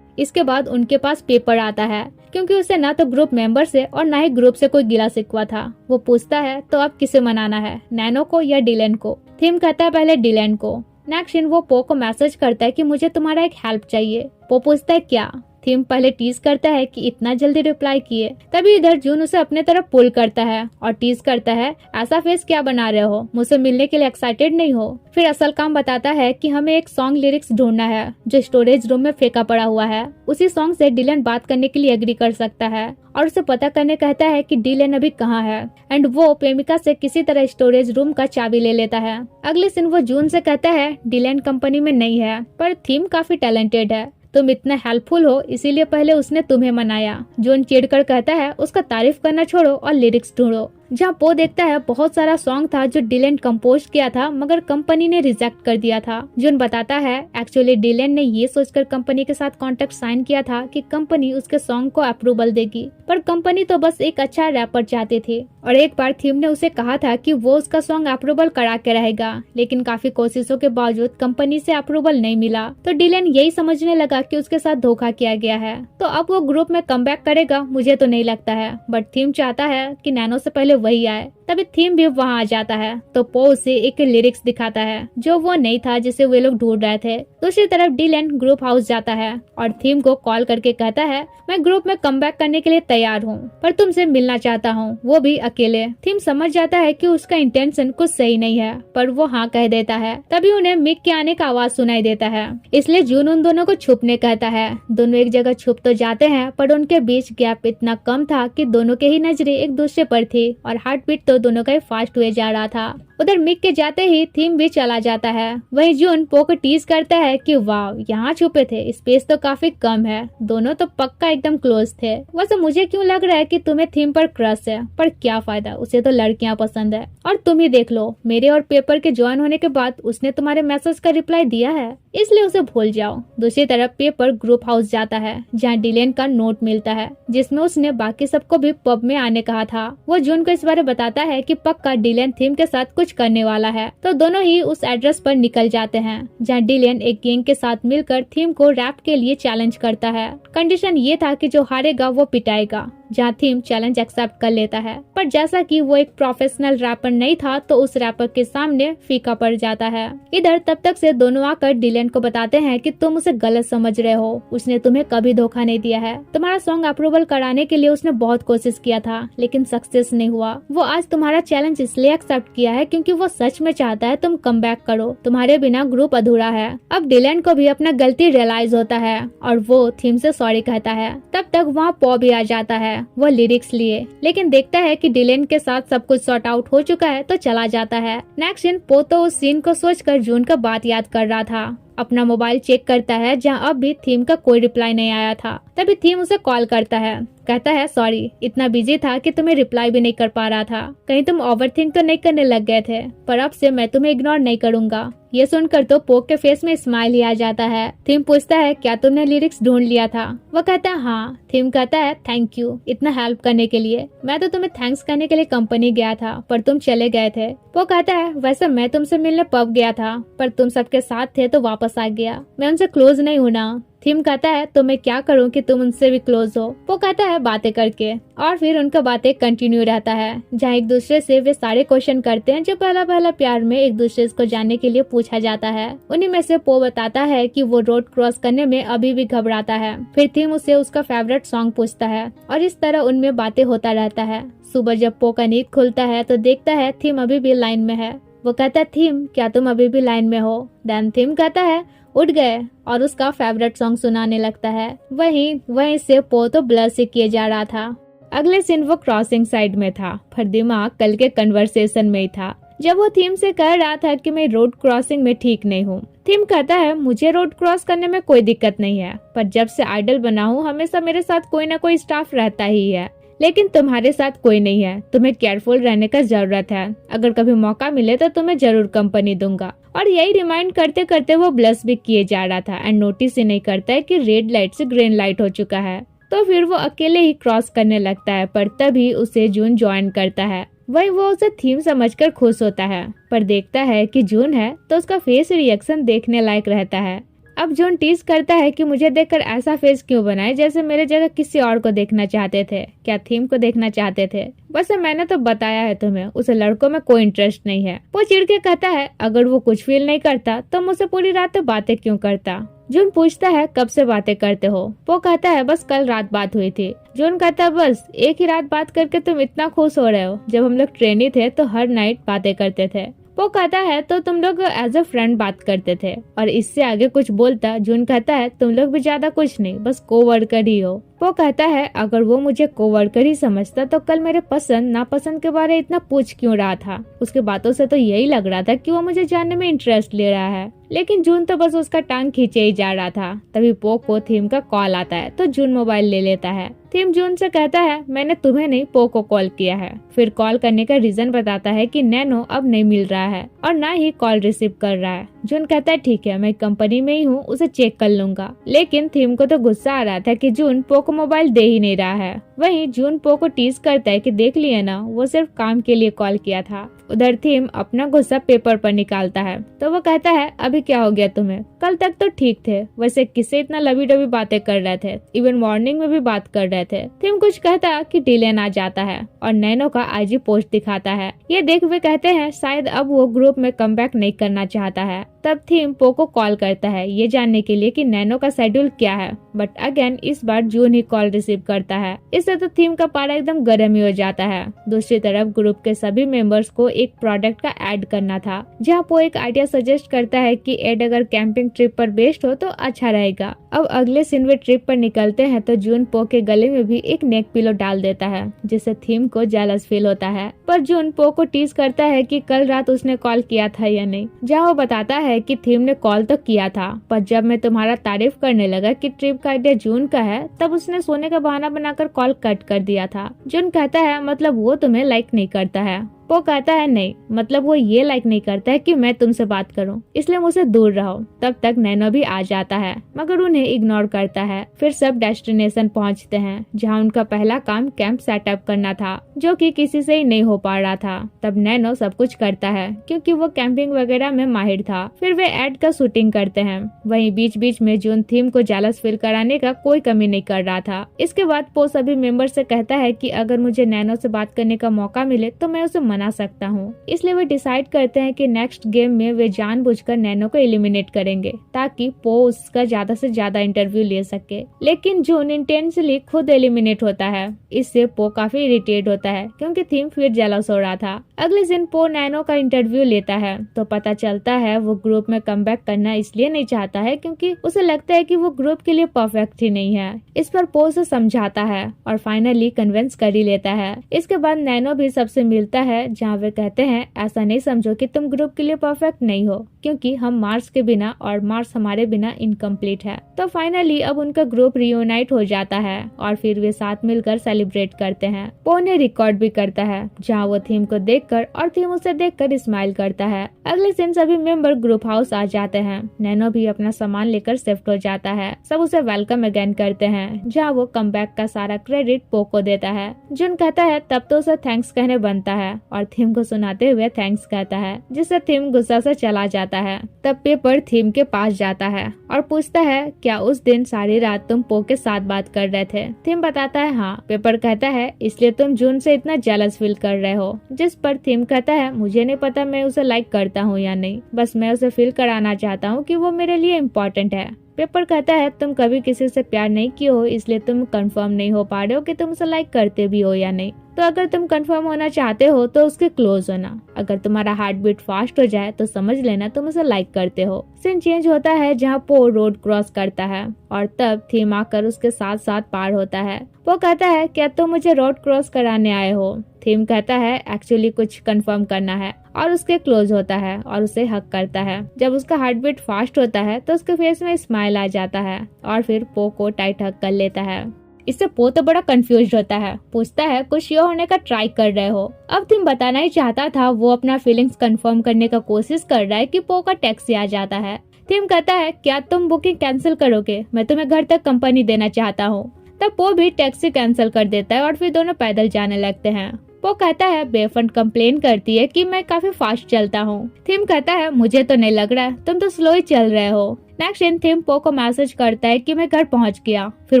इसके बाद उनके पास पेपर आता है, क्योंकि उसे ना तो ग्रुप मेंबर से और ना ही ग्रुप से कोई गिला शिकवा था। वो पूछता है तो अब किसे मनाना है, नैनो को या डिलेन को? थीम कहता है पहले डिलेन को। नेक्स्ट वो पो को मैसेज करता है कि मुझे तुम्हारा एक हेल्प चाहिए। पो पूछता है क्या? थीम पहले टीज करता है कि इतना जल्दी रिप्लाई किए। तभी इधर जून उसे अपने तरफ पुल करता है और टीज करता है, ऐसा फेस क्या बना रहे हो, मुझसे मिलने के लिए एक्साइटेड नहीं हो। फिर असल काम बताता है कि हमें एक सॉन्ग लिरिक्स ढूंढना है जो स्टोरेज रूम में फेंका पड़ा हुआ है। उसी सॉन्ग से डिलन बात करने के लिए एग्री कर सकता है और उसे पता करने कहता है कि डिलन अभी कहाँ है एंड वो प्रेमिका से किसी तरह स्टोरेज रूम का चाबी ले लेता है। अगले दिन वो जून से कहता है डिलन कंपनी में नहीं है पर थीम काफी टैलेंटेड है, तुम इतने हेल्पफुल हो इसीलिए पहले उसने तुम्हें मनाया। जून चिढ़कर कहता है उसका तारीफ करना छोड़ो और लिरिक्स ढूंढो। जहाँ पो देखता है बहुत सारा सॉन्ग था जो डिलन कंपोज किया था मगर कंपनी ने रिजेक्ट कर दिया था। जून बताता है एक्चुअली डिलन ने ये सोचकर कंपनी के साथ कॉन्ट्रैक्ट साइन किया था कि कंपनी उसके सॉन्ग को अप्रूवल देगी, पर कंपनी तो बस एक अच्छा रैपर चाहती थी। और एक बार थीम ने उसे कहा था कि वो उसका सॉन्ग अप्रूवल करा के रहेगा, लेकिन काफी कोशिशों के बावजूद कंपनी से अप्रूवल नहीं मिला। तो डिलन यही समझने लगा कि उसके साथ धोखा किया गया है। तो अब वो ग्रुप में कमबैक करेगा मुझे तो नहीं लगता है, बट थीम चाहता है कि नैनो से पहले वही आए। तभी थीम भी वहाँ आ जाता है तो पो उसे एक लिरिक्स दिखाता है जो वो नहीं था जिसे वे लोग ढूंढ रहे थे। दूसरी तरफ डिलन ग्रुप हाउस जाता है और थीम को कॉल करके कहता है मैं ग्रुप में कमबैक करने के लिए तैयार हूँ पर तुमसे मिलना चाहता हूँ, वो भी अकेले। थीम समझ जाता है कि उसका इंटेंशन कुछ सही नहीं है पर वो हाँ कह देता है। तभी उन्हें मिक के आने का आवाज सुनाई देता है, इसलिए जून उन दोनों को छुपने कहता है। दोनों एक जगह छुप तो जाते हैं पर उनके बीच गैप इतना कम था कि दोनों के ही नजरें एक दूसरे पर थी और हार्ट बीट तो दोनों का ही फास्ट हुए जा रहा था। उधर मिक के जाते ही थीम भी चला जाता है। वहीं जून पो को टीज करता है कि वाह यहाँ छुपे थे, स्पेस तो काफी कम है। दोनों तो पक्का एकदम क्लोज थे। वैसे मुझे क्यों लग रहा है कि तुम्हें थीम पर क्रश है, पर क्या फायदा, उसे तो लड़कियां पसंद है। और तुम ही देख लो मेरे और पेपर के ज्वाइन होने के बाद उसने तुम्हारे मैसेज का रिप्लाई दिया है, इसलिए उसे भूल जाओ। दूसरी तरफ पेपर ग्रुप हाउस जाता है जहाँ डिलेन का नोट मिलता है जिसमें उसने बाकी सबको भी पब में आने कहा था। वो जून को इस बारे बताता है कि पक्का डिलेन थीम के साथ कुछ करने वाला है। तो दोनों ही उस एड्रेस पर निकल जाते हैं जहाँ डिलेन एक गैंग के साथ मिलकर थीम को रैप के लिए चैलेंज करता है। कंडीशन ये था कि जो हारेगा वो पिटाएगा, जहाँ थीम चैलेंज एक्सेप्ट कर लेता है। पर जैसा कि वो एक प्रोफेशनल रैपर नहीं था तो उस रैपर के सामने फीका पड़ जाता है। इधर तब तक से दोनों आकर डिलेन को बताते हैं कि तुम उसे गलत समझ रहे हो, उसने तुम्हें कभी धोखा नहीं दिया है। तुम्हारा सॉन्ग अप्रूवल कराने के लिए उसने बहुत कोशिश किया था लेकिन सक्सेस नहीं हुआ। वो आज तुम्हारा चैलेंज इसलिए एक्सेप्ट किया है क्योंकि वो सच में चाहता है तुम कमबैक करो, तुम्हारे बिना ग्रुप अधूरा है। अब डिलेन को भी अपना गलती रियलाइज होता है और वो थीम से सॉरी कहता है। तब तक वहाँ पॉ भी आ जाता है वो लिरिक्स लिए, लेकिन देखता है कि डिलेन के साथ सब कुछ सॉर्ट आउट हो चुका है तो चला जाता है। नेक्स्ट सीन पो तो उस सीन को सोचकर जून का बात याद कर रहा था। अपना मोबाइल चेक करता है जहां अब भी थीम का कोई रिप्लाई नहीं आया था। तभी थीम उसे कॉल करता है, कहता है सॉरी इतना बिजी था कि तुम्हें रिप्लाई भी नहीं कर पा रहा था, कहीं तुम ओवरथिंक तो नहीं करने लग गए थे, पर अब से मैं तुम्हें इग्नोर नहीं करूंगा। ये सुनकर तो पोक के फेस में स्माइल ही आ जाता है। थीम पूछता है क्या तुमने लिरिक्स ढूंढ लिया था? वो कहता है हाँ। थीम कहता है थैंक यू इतना हेल्प करने के लिए, मैं तो तुम्हें थैंक्स करने के लिए कंपनी गया था पर तुम चले गए थे। वो कहता है वैसे मैं तुमसे मिलने पब गया था पर तुम सबके साथ थे तो वापस आ गया, मैं उनसे क्लोज नहीं हूँ ना। थीम कहता है तो मैं क्या करूं कि तुम उनसे भी क्लोज हो? वो कहता है बातें करके, और फिर उनका बातें कंटिन्यू रहता है जहाँ एक दूसरे से वे सारे क्वेश्चन करते हैं जो पहला पहला प्यार में एक दूसरे को जानने के लिए पूछा जाता है। उन्हीं में से पो बताता है कि वो रोड क्रॉस करने में अभी भी घबराता है। फिर थीम उसे उसका फेवरेट सॉन्ग पूछता है और इस तरह उनमें बातें होता रहता है। सुबह जब पो का नींद खुलता है तो देखता है थीम अभी भी लाइन में है। वो कहता है थीम क्या तुम अभी भी लाइन में हो? देन थीम कहता है उठ गए और उसका फेवरेट सॉन्ग सुनाने लगता है। वहीं से पो तो ब्लर से किए जा रहा था। अगले सीन वो क्रॉसिंग साइड में था पर दिमाग कल के कन्वर्सेशन में ही था जब वो थीम से कह रहा था कि मैं रोड क्रॉसिंग में ठीक नहीं हूँ। थीम कहता है मुझे रोड क्रॉस करने में कोई दिक्कत नहीं है, पर जब से आइडल बना हूँ हमेशा मेरे साथ कोई ना कोई स्टाफ रहता ही है, लेकिन तुम्हारे साथ कोई नहीं है। तुम्हें केयरफुल रहने का जरूरत है, अगर कभी मौका मिले तो तुम्हें जरूर कंपनी दूंगा। और यही रिमाइंड करते करते वो ब्लश भी किए जा रहा था एंड नोटिस ही नहीं करता है कि रेड लाइट से ग्रीन लाइट हो चुका है। तो फिर वो अकेले ही क्रॉस करने लगता है पर तभी उसे जून ज्वाइन करता है। वही वो उसे थीम समझकर खुश होता है पर देखता है कि जून है तो उसका फेस रिएक्शन देखने लायक रहता है। अब जून टीज करता है कि मुझे देखकर ऐसा फेस क्यों बनाए जैसे मेरे जगह किसी और को देखना चाहते थे। क्या थीम को देखना चाहते थे? बस मैंने तो बताया है तुम्हें, उसे लड़कों में कोई इंटरेस्ट नहीं है। वो चिढ़ के कहता है अगर वो कुछ फील नहीं करता तो मुझसे पूरी रात बातें क्यों करता। जून पूछता है कब से बातें करते हो? वो कहता है बस कल रात बात हुई थी। जून कहता है बस एक ही रात बात करके तुम इतना खुश हो रहे हो? जब हम लोग ट्रेनी थे तो हर नाइट बातें करते थे। वो कहता है तो तुम लोग एज अ फ्रेंड बात करते थे, और इससे आगे कुछ बोलता जून कहता है तुम लोग भी ज्यादा कुछ नहीं, बस कोवर्कर ही हो। वो कहता है अगर वो मुझे कोवर्कर ही समझता तो कल मेरे पसंद नापसंद के बारे इतना पूछ क्यों रहा था? उसके बातों से तो यही लग रहा था कि वो मुझे जानने में इंटरेस्ट ले रहा है। लेकिन जून तो बस उसका टांग खींचे ही जा रहा था। तभी पो को थीम का कॉल आता है तो जून मोबाइल ले लेता है। थीम जून से कहता है मैंने तुम्हें नहीं पो को कॉल किया है। फिर कॉल करने का रीजन बताता है कि नैनो अब नहीं मिल रहा है और ना ही कॉल रिसीव कर रहा है। जून कहता है ठीक है मैं कंपनी में ही हूँ, उसे चेक कर लूंगा। लेकिन थीम को तो गुस्सा आ रहा था कि जून पो को मोबाइल दे ही नहीं रहा है। वहीं जून पो को टीज करता है कि देख लिए ना, वो सिर्फ काम के लिए कॉल किया था। उधर थीम अपना गुस्सा पेपर पर निकालता है तो वो कहता है अभी क्या हो गया तुम्हें? कल तक तो ठीक थे, वैसे किससे इतना लवी डबी बातें कर रहे थे? इवन मॉर्निंग में भी बात कर रहे थे। थीम कुछ कहता कि डिलेन आ जाता है और नैनो का आईजी पोस्ट दिखाता है। ये देख वे कहते हैं शायद अब वो ग्रुप में कमबैक नहीं करना चाहता है। तब थीम पो को कॉल करता है ये जानने के लिए कि नैनो का शेड्यूल क्या है, बट अगेन इस बार जून ही कॉल रिसीव करता है। इससे तो थीम का पारा एकदम गर्म ही हो जाता है। दूसरी तरफ ग्रुप के सभी मेंबर्स को एक प्रोडक्ट का ऐड करना था, जहाँ पो एक आइडिया सजेस्ट करता है कि एड अगर कैंपिंग ट्रिप पर बेस्ड हो तो अच्छा रहेगा। अब अगले सीन वे ट्रिप पर निकलते हैं तो जून पो के गले में भी एक नेक पिलो डाल देता है, जिससे थीम को जेलस फील होता है। पर जून पो को टीज करता है कि कल रात उसने कॉल किया था या नहीं, जहाँ वो बताता है कि थीम ने कॉल तो किया था, पर जब मैं तुम्हारा तारीफ करने लगा कि ट्रिप का आइडिया जून का है तब उसने सोने का बहाना बनाकर कॉल कट कर दिया था। जून कहता है मतलब वो तुम्हें लाइक नहीं करता है। वो कहता है नहीं, मतलब वो ये लाइक नहीं करता है कि मैं तुमसे बात करूं, इसलिए मुझसे दूर रहो। तब तक नैनो भी आ जाता है मगर उन्हें इग्नोर करता है। फिर सब डेस्टिनेशन पहुंचते हैं, जहां उनका पहला काम कैंप सेटअप करना था, जो कि किसी से ही नहीं हो पा रहा था। तब नैनो सब कुछ करता है क्योंकि वो कैंपिंग वगैरह में माहिर था। फिर वे एड का शूटिंग करते हैं। वहीं बीच बीच में जून थीम को जेलस फील कराने का कोई कमी नहीं कर रहा था। इसके बाद पो सभी मेंबर से कहता है कि अगर मुझे नैनो से बात करने का मौका मिले तो मैं उसे मना सकता हूँ। इसलिए वे डिसाइड करते हैं कि नेक्स्ट गेम में वे जानबूझकर नैनो को एलिमिनेट करेंगे ताकि पो उसका ज्यादा से ज्यादा इंटरव्यू ले सके। लेकिन जून इंटेंसली खुद एलिमिनेट होता है। इससे पो काफी इरिटेट होता है क्योंकि थीम फिर जेलस हो रहा था। अगले दिन पो नैनो का इंटरव्यू लेता है तो पता चलता है वो ग्रुप में कमबैक करना इसलिए नहीं चाहता है क्योंकि उसे लगता है कि वो ग्रुप के लिए परफेक्ट ही नहीं है। इस पर पो से समझाता है और फाइनली कन्विंस कर ही लेता है। इसके बाद नैनो भी सबसे मिलता है, जहाँ वे कहते हैं ऐसा नहीं समझो कि तुम ग्रुप के लिए परफेक्ट नहीं हो, क्योंकि हम मार्स के बिना और मार्स हमारे बिना इनकम्प्लीट है। तो फाइनली अब उनका ग्रुप रियूनाइट हो जाता है और फिर वे साथ मिलकर सेलिब्रेट करते हैं। पो ने रिकॉर्ड भी करता है जहाँ वो थीम को देखकर और थीम उसे देखकर स्माइल करता है। अगले दिन सभी मेंबर ग्रुप हाउस आ जाते हैं। नैनो भी अपना सामान लेकर शिफ्ट हो जाता है। सब उसे वेलकम अगेन करते हैं, जहाँ वो कमबैक का सारा क्रेडिट पो को देता है। जून कहता है तब तो उसे थैंक्स कहने बनता है और थीम को सुनाते हुए थैंक्स कहता है, जिससे थीम गुस्सा से चला जाता है। तब पेपर थीम के पास जाता है और पूछता है क्या उस दिन सारी रात तुम पो के साथ बात कर रहे थे? थीम बताता है हाँ। पेपर कहता है इसलिए तुम जून से इतना जेलस फील कर रहे हो? जिस पर थीम कहता है मुझे नहीं पता मैं उसे लाइक करता हूँ या नहीं, बस मैं उसे फील कराना चाहता हूँ कि वो मेरे लिए इम्पोर्टेंट है। पेपर कहता है तुम कभी किसी से प्यार नहीं किए हो, इसलिए तुम कंफर्म नहीं हो पा रहे हो कि तुम उसे लाइक करते भी हो या नहीं। तो अगर तुम कंफर्म होना चाहते हो तो उसके क्लोज होना। अगर तुम्हारा हार्ट बीट फास्ट हो जाए तो समझ लेना तुम उसे लाइक करते हो। सीन चेंज होता है जहाँ पो रोड क्रॉस करता है और तब थीम आकर उसके साथ साथ पार होता है। वो कहता है क्या तुम मुझे रोड क्रॉस कराने आए हो? थीम कहता है एक्चुअली कुछ कंफर्म करना है और उसके क्लोज होता है और उसे हक करता है। जब उसका हार्ट बीट फास्ट होता है तो उसके फेस में स्माइल आ जाता है और फिर पो को टाइट हक कर लेता है। इससे पो तो बड़ा कंफ्यूज होता है, पूछता है कुछ श्योर होने का ट्राई कर रहे हो? अब थीम बताना ही चाहता था, वो अपना फीलिंग्स कंफर्म करने का कोशिश कर रहा है कि पो का टैक्सी आ जाता है। थीम कहता है क्या तुम बुकिंग कैंसिल करोगे? मैं तुम्हें घर तक कंपनी देना चाहता हूँ। तब पो भी टैक्सी कैंसिल कर देता है और फिर दोनों पैदल जाने लगते हैं। वो कहता है बेफंड कंप्लेन करती है कि मैं काफी फास्ट चलता हूँ। थीम कहता है मुझे तो नहीं लग रहा, तुम तो स्लो ही चल रहे हो। नेक्स्ट दिन थीम पो को मैसेज करता है कि मैं घर पहुंच गया। फिर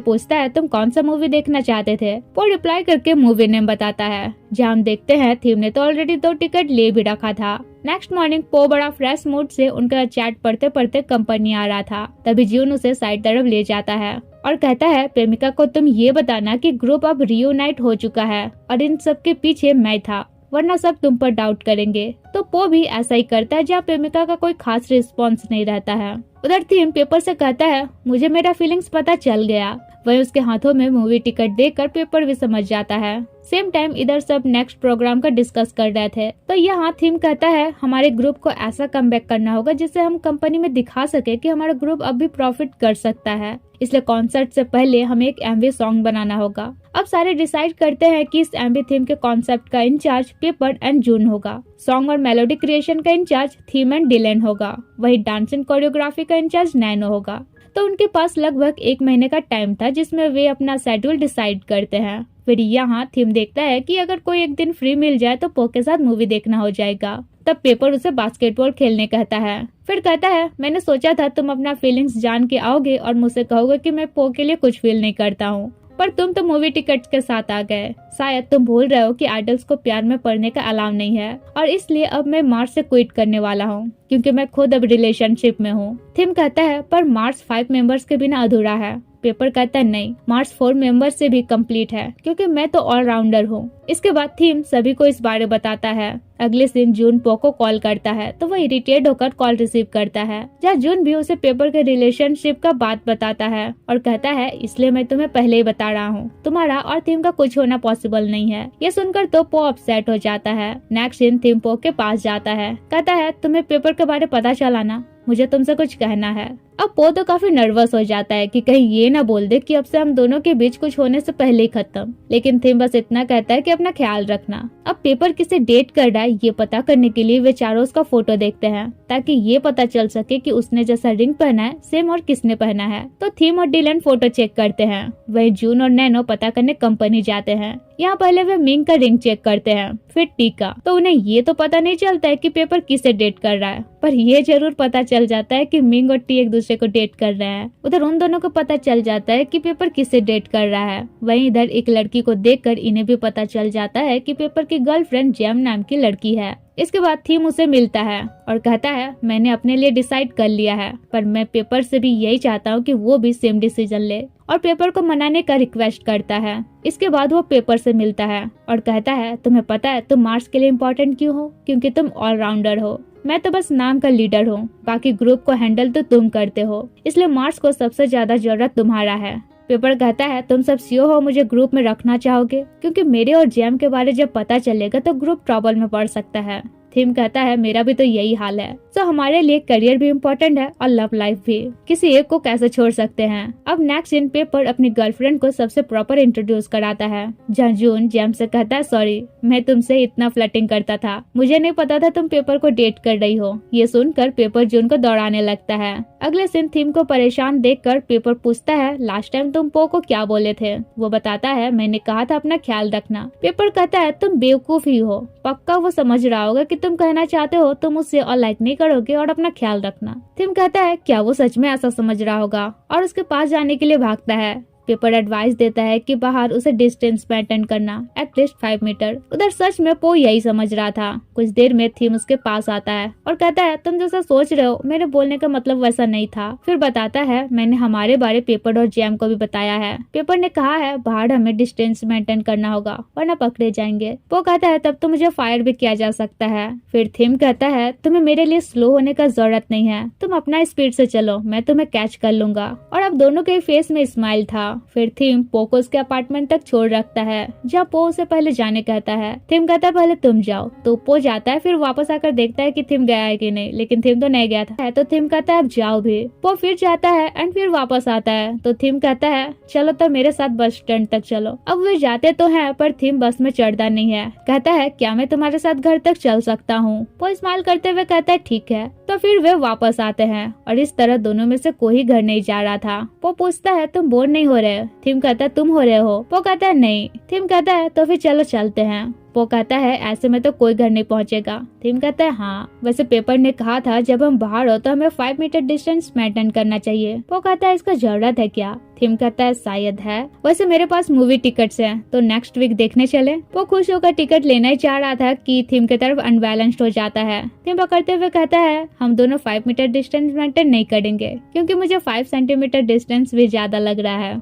पूछता है तुम कौन सा मूवी देखना चाहते थे। पो रिप्लाई करके मूवी नेम बताता है। जहाँ हम देखते हैं थीम ने तो ऑलरेडी 2 टिकट ले भी रखा था। नेक्स्ट मॉर्निंग पो बड़ा फ्रेश मूड से उनका चैट पढ़ते पढ़ते कंपनी आ रहा था। तभी जून उसे साइड तरफ ले जाता है और कहता है प्रेमिका को तुम ये बताना कि ग्रुप अब रियूनाइट हो चुका है और इन सब के पीछे मैं था, वरना सब तुम पर डाउट करेंगे। तो पो भी ऐसा ही करता है जहाँ प्रेमिका का कोई खास रिस्पॉन्स नहीं रहता है। उधर थीम पेपर से कहता है मुझे मेरा फीलिंग्स पता चल गया। वही उसके हाथों में मूवी टिकट देखकर पेपर भी समझ जाता है। सेम टाइम इधर सब नेक्स्ट प्रोग्राम का डिस्कस कर रहे थे। तो यहाँ थीम कहता है हमारे ग्रुप को ऐसा कमबैक करना होगा जिससे हम कंपनी में दिखा सके कि हमारा ग्रुप अब भी प्रॉफिट कर सकता है। इसलिए कॉन्सर्ट से पहले हमें एक एमवी सॉन्ग बनाना होगा। अब सारे डिसाइड करते हैं कि इस एमवी थीम के कॉन्सेप्ट का इंचार्ज पेपर एंड जून होगा। सॉन्ग और मेलोडी क्रिएशन का इंचार्ज थीम एंड डिलेन होगा। वही डांसिंग कोरियोग्राफी का इंचार्ज नैनो होगा। तो उनके पास लगभग 1 महीने का टाइम था जिसमें वे अपना शेड्यूल डिसाइड करते हैं। फिर यहाँ थीम देखता है कि अगर कोई एक दिन फ्री मिल जाए तो पो के साथ मूवी देखना हो जाएगा। तब पेपर उसे बास्केटबॉल खेलने कहता है। फिर कहता है मैंने सोचा था तुम अपना फीलिंग्स जान के आओगे और मुझसे कहोगे कि मैं पो के लिए कुछ फील नहीं करता हूँ, पर तुम तो मूवी टिकट्स के साथ आ गए। शायद तुम भूल रहे हो कि आइडल्स को प्यार में पड़ने का अलाउ नहीं है और इसलिए अब मैं मार्च से क्विट करने वाला हूँ क्योंकि मैं खुद अब रिलेशनशिप में हूँ। थीम कहता है पर मार्च 5 मेंबर्स के बिना अधूरा है। पेपर कहता है नहीं, मार्च 4 मेंबर्स से भी कंप्लीट है क्योंकि मैं तो ऑलराउंडर हूँ। इसके बाद थीम सभी को इस बारे बताता है। अगले दिन जून पो को कॉल करता है तो वो इरिटेट होकर कॉल रिसीव करता है, जहाँ जून भी उसे पेपर के रिलेशनशिप का बात बताता है और कहता है इसलिए मैं तुम्हें पहले ही बता रहा हूँ, तुम्हारा और थीम का कुछ होना पॉसिबल नहीं है। ये सुनकर तो पो अपसेट हो जाता है। नेक्स्ट दिन थीम पो के पास जाता है, कहता है तुम्हें पेपर के बारे पता चला ना, मुझे तुमसे कुछ कहना है। अब पो तो काफी नर्वस हो जाता है कि कहीं ये ना बोल दे कि अब से हम दोनों के बीच कुछ होने से पहले ही खत्म, लेकिन थीम बस इतना कहता है कि अपना ख्याल रखना। अब पेपर किसे डेट कर रहा है ये पता करने के लिए वे चारों उसका फोटो देखते हैं ताकि ये पता चल सके कि उसने जैसा रिंग पहना है सेम और किसने पहना है। तो थीम और डिलन फोटो चेक करते हैं। वही जून और नैनो पता करने कंपनी जाते हैं। यहाँ पहले वे मिंग का रिंग चेक करते हैं, फिर टीका। तो उन्हें ये तो पता नहीं चलता है कि पेपर किसे डेट कर रहा है, पर ये जरूर पता चल जाता है कि मिंग और टी एक दूसरे को डेट कर रहे हैं। उधर उन दोनों को पता चल जाता है कि पेपर किसे डेट कर रहा है। वहीं इधर एक लड़की को देखकर इन्हें भी पता चल जाता है कि पेपर की गर्लफ्रेंड जैम नाम की लड़की है। इसके बाद थीम उसे मिलता है और कहता है मैंने अपने लिए डिसाइड कर लिया है, पर मैं पेपर से भी यही चाहता हूँ कि वो भी सेम डिसीजन ले और पेपर को मनाने का रिक्वेस्ट करता है। इसके बाद वो पेपर से मिलता है और कहता है तुम्हें पता है तुम मार्च के लिए इम्पोर्टेंट क्यों हो? क्योंकि तुम ऑलराउंडर हो। मैं तो बस नाम का लीडर हूँ, बाकी ग्रुप को हैंडल तो तुम करते हो, इसलिए मार्च को सबसे ज्यादा जरूरत तुम्हारा है। पेपर कहता है तुम सब सीओ हो, मुझे ग्रुप में रखना चाहोगे? क्योंकि मेरे और जैम के बारे जब पता चलेगा तो ग्रुप ट्रबल में पड़ सकता है। थीम कहता है मेरा भी तो यही हाल है। तो हमारे लिए करियर भी इम्पोर्टेंट है और लव लाइफ भी, किसी एक को कैसे छोड़ सकते हैं। अब नेक्स्ट इन पेपर अपनी गर्लफ्रेंड को सबसे प्रॉपर इंट्रोड्यूस कराता है, जहाँ जून जैम से कहता है सॉरी मैं तुमसे इतना फ्लर्टिंग करता था, मुझे नहीं पता था तुम पेपर को डेट कर रही हो। ये सुनकर पेपर जून को दौड़ाने लगता है। अगले दिन थीम को परेशान देखकर पेपर पूछता है लास्ट टाइम तुम पो को क्या बोले थे? वो बताता है मैंने कहा था अपना ख्याल रखना। पेपर कहता है तुम बेवकूफ ही हो, पक्का वो समझ रहा होगा कि तुम कहना चाहते हो तुम उससे और लाइक नहीं करोगे और अपना ख्याल रखना। थीम कहता है क्या वो सच में ऐसा समझ रहा होगा और उसके पास जाने के लिए भागता है। पेपर एडवाइस देता है कि बाहर उसे डिस्टेंस मेंटेन करना एटलीस्ट 5 मीटर। उधर सच में पो यही समझ रहा था। कुछ देर में थीम उसके पास आता है और कहता है तुम जैसा सोच रहे हो मेरे बोलने का मतलब वैसा नहीं था। फिर बताता है मैंने हमारे बारे पेपर और जैम को भी बताया है। पेपर ने कहा है बाहर हमें डिस्टेंस मेंटेन करना होगा वरना पकड़े जाएंगे। वो कहता है तब तो मुझे फायर भी किया जा सकता है। फिर थीम कहता है तुम्हें मेरे लिए स्लो होने का जरूरत नहीं है, तुम अपना स्पीड से चलो, मैं तुम्हें कैच कर लूंगा। और अब दोनों के फेस में स्माइल था। फिर थीम पो को उसके अपार्टमेंट तक छोड़ रखता है, जहाँ पो उसे पहले जाने कहता है। थीम कहता है पहले तुम जाओ, तो पो जाता है। फिर वापस आकर देखता है कि थीम गया है कि नहीं, लेकिन थीम तो नहीं गया था। तो थीम कहता है अब जाओ भी। पो फिर जाता है एंड फिर वापस आता है। तो थीम कहता है चलो तो मेरे साथ बस स्टैंड तक चलो। अब वे जाते तो हैं पर थीम बस में चढ़ता नहीं है। कहता है क्या मैं तुम्हारे साथ घर तक चल सकता हूँ? पो स्माइल करते हुए कहता है ठीक है। तो फिर वे वापस आते हैं और इस तरह दोनों में से कोई घर नहीं जा रहा था। पो पूछता है तुम बोर नहीं हो रहे? थीम कहता है तुम हो रहे हो? पो कहता है नहीं। थीम कहता है तो फिर चलो चलते हैं। पो कहता है ऐसे में तो कोई घर नहीं पहुंचेगा। थीम कहता है हाँ, वैसे पेपर ने कहा था जब हम बाहर हो तो हमें 5 मीटर डिस्टेंस मेंटेन करना चाहिए। पो कहता है इसका जरूरत है क्या? थीम कहता है शायद है, वैसे मेरे पास मूवी टिकट्स हैं तो नेक्स्ट वीक देखने चले। वो खुश होकर टिकट लेना ही चाह रहा था कि थीम की तरफ अनबैलेंस्ड हो जाता है। थीम पकड़ते हुए कहता है हम दोनों 5 मीटर डिस्टेंस मेंटेन नहीं करेंगे क्योंकि मुझे 5 सेंटीमीटर डिस्टेंस भी ज्यादा लग रहा है।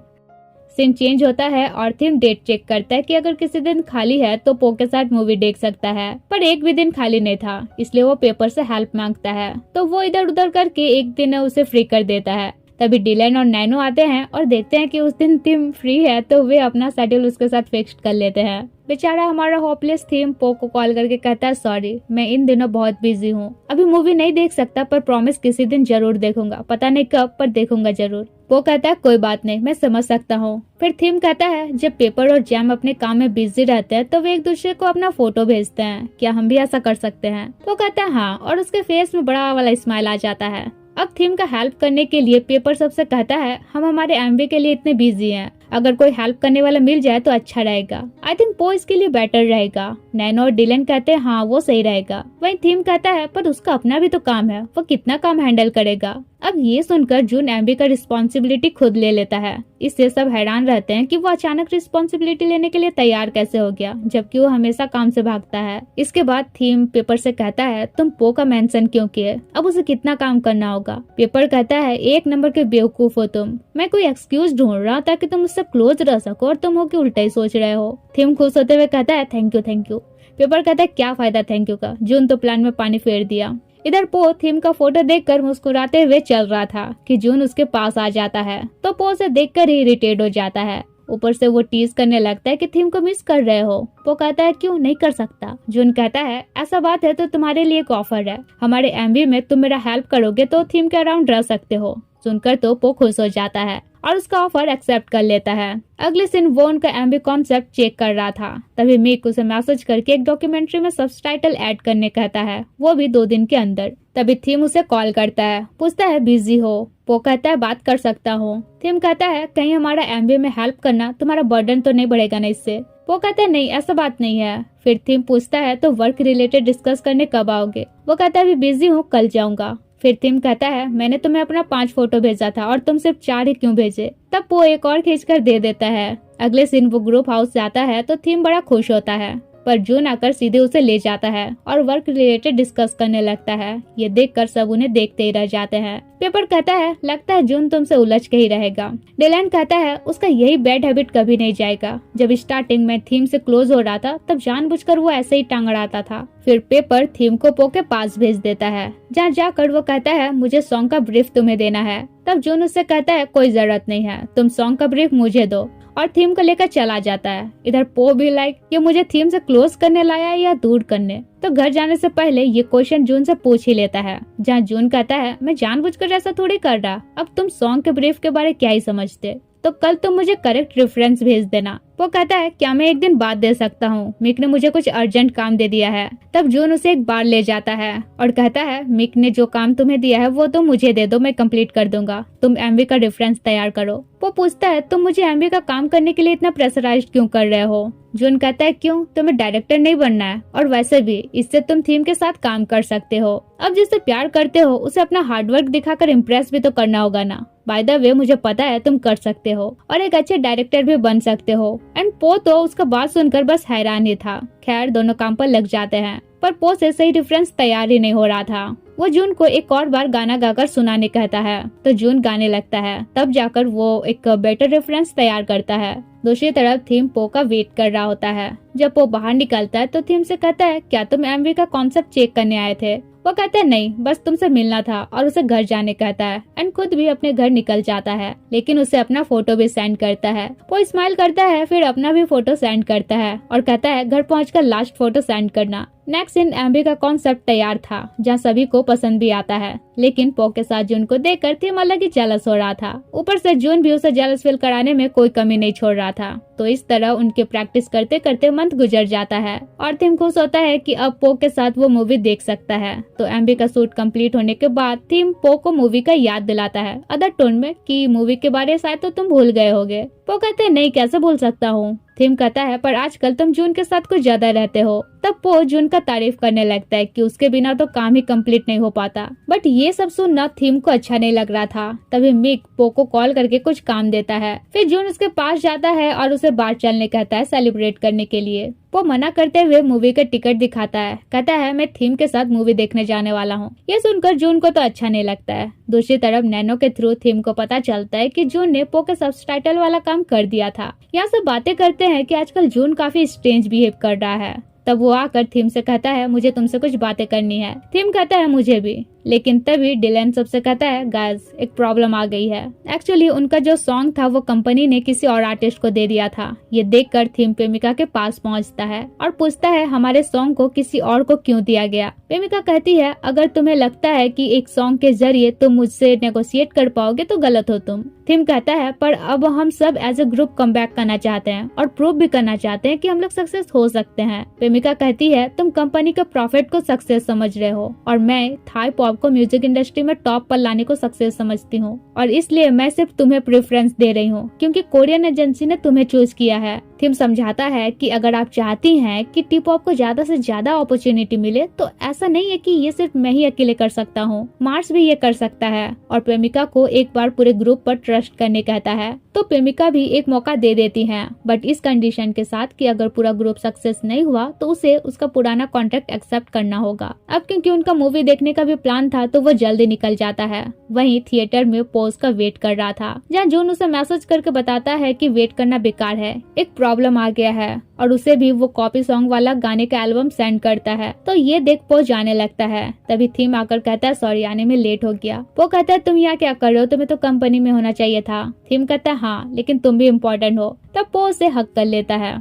सीन चेंज होता है और थीम डेट चेक करता है कि अगर किसी दिन खाली है तो पो के साथ मूवी देख सकता है, पर एक भी दिन खाली नहीं था इसलिए वो पेपर से हेल्प मांगता है तो वो इधर उधर करके एक दिन उसे फ्री कर देता है। तभी डिलन और नैनो आते हैं और देखते हैं कि उस दिन थीम फ्री है तो वे अपना शेड्यूल उसके साथ फिक्स कर लेते हैं। बेचारा हमारा होपलेस थीम पो को कॉल करके कहता है सॉरी मैं इन दिनों बहुत बिजी हूँ, अभी मूवी नहीं देख सकता पर प्रॉमिस किसी दिन जरूर देखूंगा, पता नहीं कब पर देखूंगा जरूर। वो कहता है कोई बात नहीं, मैं समझ सकता हूँ। फिर थीम कहता है जब पेपर और जैम अपने काम में बिजी रहते हैं तो वे एक दूसरे को अपना फोटो भेजते हैं, क्या हम भी ऐसा कर सकते हैं? वो कहता है हाँ और उसके फेस में बड़ा वाला स्माइल आ जाता है। अब थीम का हेल्प करने के लिए पेपर सबसे कहता है हम हमारे एमबी के लिए इतने बिजी हैं, अगर कोई हेल्प करने वाला मिल जाए तो अच्छा रहेगा। आई थिंक पो इसके लिए बेटर रहेगा। नैनो और डिलन कहते हैं हाँ वो सही रहेगा। वहीं थीम कहता है पर उसका अपना भी तो काम है, वो कितना काम हैंडल करेगा। अब ये सुनकर जून एमबी का रिस्पॉन्सिबिलिटी खुद ले लेता है। इससे सब हैरान रहते हैं कि वो अचानक रिस्पॉन्सिबिलिटी लेने के लिए तैयार कैसे हो गया जबकि वो हमेशा काम से भागता है। इसके बाद थीम पेपर से कहता है तुम पो का मेंशन क्यों किए, अब उसे कितना काम करना होगा। पेपर कहता है 1 नंबर के बेवकूफ हो तुम, मैं कोई एक्सक्यूज ढूंढ रहा ताकि तुम उससे क्लोज रह सको और तुम हो कि उल्टा ही सोच रहे हो। थीम खुश होते हुए कहता है थैंक यू। पेपर कहता है क्या फायदा थैंक यू का, जून तो प्लान में पानी फेर दिया। इधर पो थीम का फोटो देखकर मुस्कुराते हुए चल रहा था कि जून उसके पास आ जाता है तो पो उसे देखकर ही इरिटेट हो जाता है। ऊपर से वो टीज करने लगता है कि थीम को मिस कर रहे हो। पो कहता है क्यों नहीं कर सकता। जून कहता है ऐसा बात है तो तुम्हारे लिए एक ऑफर है, हमारे एमबी में तुम मेरा हेल्प करोगे तो थीम के अराउंड रह सकते हो। सुनकर तो पो खुश हो जाता है और उसका ऑफर एक्सेप्ट कर लेता है। अगले दिन वो उनका एमबी कॉन्सेप्ट चेक कर रहा था तभी मिक उसे मैसेज करके एक डॉक्यूमेंट्री में सबटाइटल ऐड करने कहता है, वो भी 2 दिन के अंदर। तभी थीम उसे कॉल करता है, पूछता है बिजी हो। वो कहता है बात कर सकता हूँ। थीम कहता है कहीं हमारा एमबी में हेल्प करना तुम्हारा बर्डन तो नहीं बढ़ेगा ना इससे। वो कहता है नहीं ऐसा बात नहीं है। फिर थीम पूछता है तो वर्क रिलेटेड डिस्कस करने कब आओगे। वो कहता है अभी बिजी हूँ कल जाऊंगा। फिर थीम कहता है मैंने तुम्हें अपना 5 फोटो भेजा था और तुम सिर्फ 4 ही क्यों भेजे। तब वो एक और खींचकर दे देता है। अगले दिन वो ग्रुप हाउस जाता है तो थीम बड़ा खुश होता है पर जून आकर सीधे उसे ले जाता है और वर्क रिलेटेड डिस्कस करने लगता है। ये देखकर सब उन्हें देखते ही रह जाते हैं। पेपर कहता है लगता है जून तुमसे उलझ के ही रहेगा। डिलन कहता है उसका यही बैड हैबिट कभी नहीं जाएगा, जब स्टार्टिंग में थीम से क्लोज हो रहा था तब जानबूझकर वो ऐसे ही टांग अड़ाता था। फिर पेपर थीम को पो के पास भेज देता है जहाँ जाकर वो कहता है मुझे सॉन्ग का ब्रीफ तुम्हें देना है। तब जून उससे कहता है कोई जरूरत नहीं है, तुम सॉन्ग का ब्रीफ मुझे दो और थीम को लेकर चला जाता है। इधर पो भी लाइक ये मुझे थीम से क्लोज करने लाया है या दूर करने। तो घर जाने से पहले ये क्वेश्चन जून से पूछ ही लेता है जहाँ जून कहता है मैं जानबूझकर ऐसा थोड़ी कर रहा, अब तुम सॉन्ग के ब्रीफ के बारे क्या ही समझते, तो कल तुम मुझे करेक्ट रेफरेंस भेज देना। वो कहता है क्या मैं एक दिन बाद दे सकता हूँ, मिक ने मुझे कुछ अर्जेंट काम दे दिया है। तब जून उसे एक बार ले जाता है और कहता है मिक ने जो काम तुम्हें दिया है वो तुम मुझे दे दो, मैं कंप्लीट कर दूंगा, तुम एमबी का रेफरेंस तैयार करो। वो पूछता है तुम मुझे एमबी का काम करने के लिए इतना प्रेशराइज क्यों कर रहे हो। जून कहता है क्यों, तुम्हें डायरेक्टर नहीं बनना है और वैसे भी इससे तुम थीम के साथ काम कर सकते हो। अब जिससे प्यार करते हो उसे अपना हार्डवर्क दिखाकर इम्प्रेस भी तो करना होगा ना। बाय द वे मुझे पता है तुम कर सकते हो और एक अच्छे डायरेक्टर भी बन सकते हो। एंड पो तो उसका बात सुनकर बस हैरान ही था। खैर दोनों काम पर लग जाते हैं पर पो से सही रेफरेंस तैयार ही नहीं हो रहा था। वो जून को एक और बार गाना गाकर सुनाने कहता है तो जून गाने लगता है, तब जाकर वो एक बेटर रेफरेंस तैयार करता है। दूसरी तरफ थीम पो का वेट कर रहा होता है। जब पो बाहर निकलता है तो थीम से कहता है क्या तुम एमवी का कॉन्सेप्ट चेक करने आए थे। वो कहता है नहीं, बस तुमसे मिलना था और उसे घर जाने कहता है एंड खुद भी अपने घर निकल जाता है, लेकिन उसे अपना फोटो भी सेंड करता है। वो स्माइल करता है फिर अपना भी फोटो सेंड करता है और कहता है घर पहुंचकर लास्ट फोटो सेंड करना। नेक्स्ट इन एमबी का कॉन्सेप्ट तैयार था जहाँ सभी को पसंद भी आता है, लेकिन पो के साथ जून को देखकर थीम अलग ही जेलस हो रहा था। ऊपर से जून भी उसे जेलस फील कराने में कोई कमी नहीं छोड़ रहा था। तो इस तरह उनके प्रैक्टिस करते करते मंथ गुजर जाता है और थीम खुश होता है कि अब पो के साथ वो मूवी देख सकता है। तो एमबी का शूट कंप्लीट होने के बाद थीम पो को मूवी का याद दिलाता है अदर टोन में कि मूवी के बारे शायद तो तुम भूल गए होगे। वो कहते हैं नहीं, कैसे भूल सकता हूँ। थीम कहता है पर आजकल तुम जून के साथ कुछ ज्यादा रहते हो। तब पो जून का तारीफ करने लगता है कि उसके बिना तो काम ही कंप्लीट नहीं हो पाता। बट ये सब सुनना थीम को अच्छा नहीं लग रहा था। तभी मिक पो को कॉल करके कुछ काम देता है। फिर जून उसके पास जाता है और उसे बाहर चलने कहता है सेलिब्रेट करने के लिए। वो मना करते हुए मूवी का टिकट दिखाता है। कहता है मैं थीम के साथ मूवी देखने जाने वाला हूँ। ये सुनकर जून को तो अच्छा नहीं लगता है। दूसरी तरफ नैनो के थ्रू थीम को पता चलता है कि जून ने पो के सबटाइटल वाला काम कर दिया था। यहाँ से बातें करते हैं कि आजकल जून काफी स्ट्रेंज बिहेव कर रहा है। तब वो आकर थीम से कहता है मुझे तुमसे कुछ बातें करनी है। थीम कहता है मुझे भी। लेकिन तभी डिलन सबसे कहता है गाइस एक प्रॉब्लम आ गई है। एक्चुअली उनका जो सॉन्ग था वो कंपनी ने किसी और आर्टिस्ट को दे दिया था। ये देखकर थीम प्रेमिका के पास पहुंचता है और पूछता है हमारे सॉन्ग को किसी और को क्यों दिया गया। प्रेमिका कहती है अगर तुम्हें लगता है कि एक सॉन्ग के जरिए तुम मुझसे नेगोशिएट कर पाओगे तो गलत हो तुम। थीम कहता है पर अब हम सब as a group come back करना चाहते हैं और प्रूव भी करना चाहते हैं कि हम लोग सक्सेस हो सकते हैं। प्रेमिका कहती है तुम कंपनी के प्रॉफिट को सक्सेस समझ रहे हो और मैं थाई पॉप को म्यूजिक इंडस्ट्री में टॉप पर लाने को सक्सेस समझती हूँ और इसलिए मैं सिर्फ तुम्हें प्रेफरेंस दे रही हूँ क्योंकि कोरियन एजेंसी ने तुम्हें चूज किया है। थीम समझाता है कि अगर आप चाहती हैं कि टी पॉप को ज्यादा से ज्यादा अपॉर्चुनिटी मिले तो ऐसा नहीं है कि ये सिर्फ मैं ही अकेले कर सकता हूँ, मार्स भी ये कर सकता है। और प्रेमिका को एक बार पूरे ग्रुप पर ट्रस्ट करने कहता है तो प्रेमिका भी एक मौका दे देती है, बट इस कंडीशन के साथ कि अगर पूरा ग्रुप सक्सेस नहीं हुआ तो उसे उसका पुराना कॉन्ट्रैक्ट एक्सेप्ट करना होगा। अब क्योंकि उनका मूवी देखने का भी प्लान था तो वो जल्दी निकल जाता है। वहीं थिएटर में पोज का वेट कर रहा था जहाँ जून उसे मैसेज करके बताता है कि वेट करना बेकार है, एक प्रॉब्लम आ गया है और उसे भी वो कॉपी सॉन्ग वाला गाने का एल्बम सेंड करता है। तो ये देख पो जाने लगता है। तभी थीम आकर कहता है सॉरी आने में लेट हो गया। वो कहता है तुम यहाँ क्या कर रहे हो, तुम्हें तो कंपनी में होना चाहिए था। थीम कहता है हाँ लेकिन तुम भी इम्पोर्टेंट हो। तब पो उसे हक कर लेता है।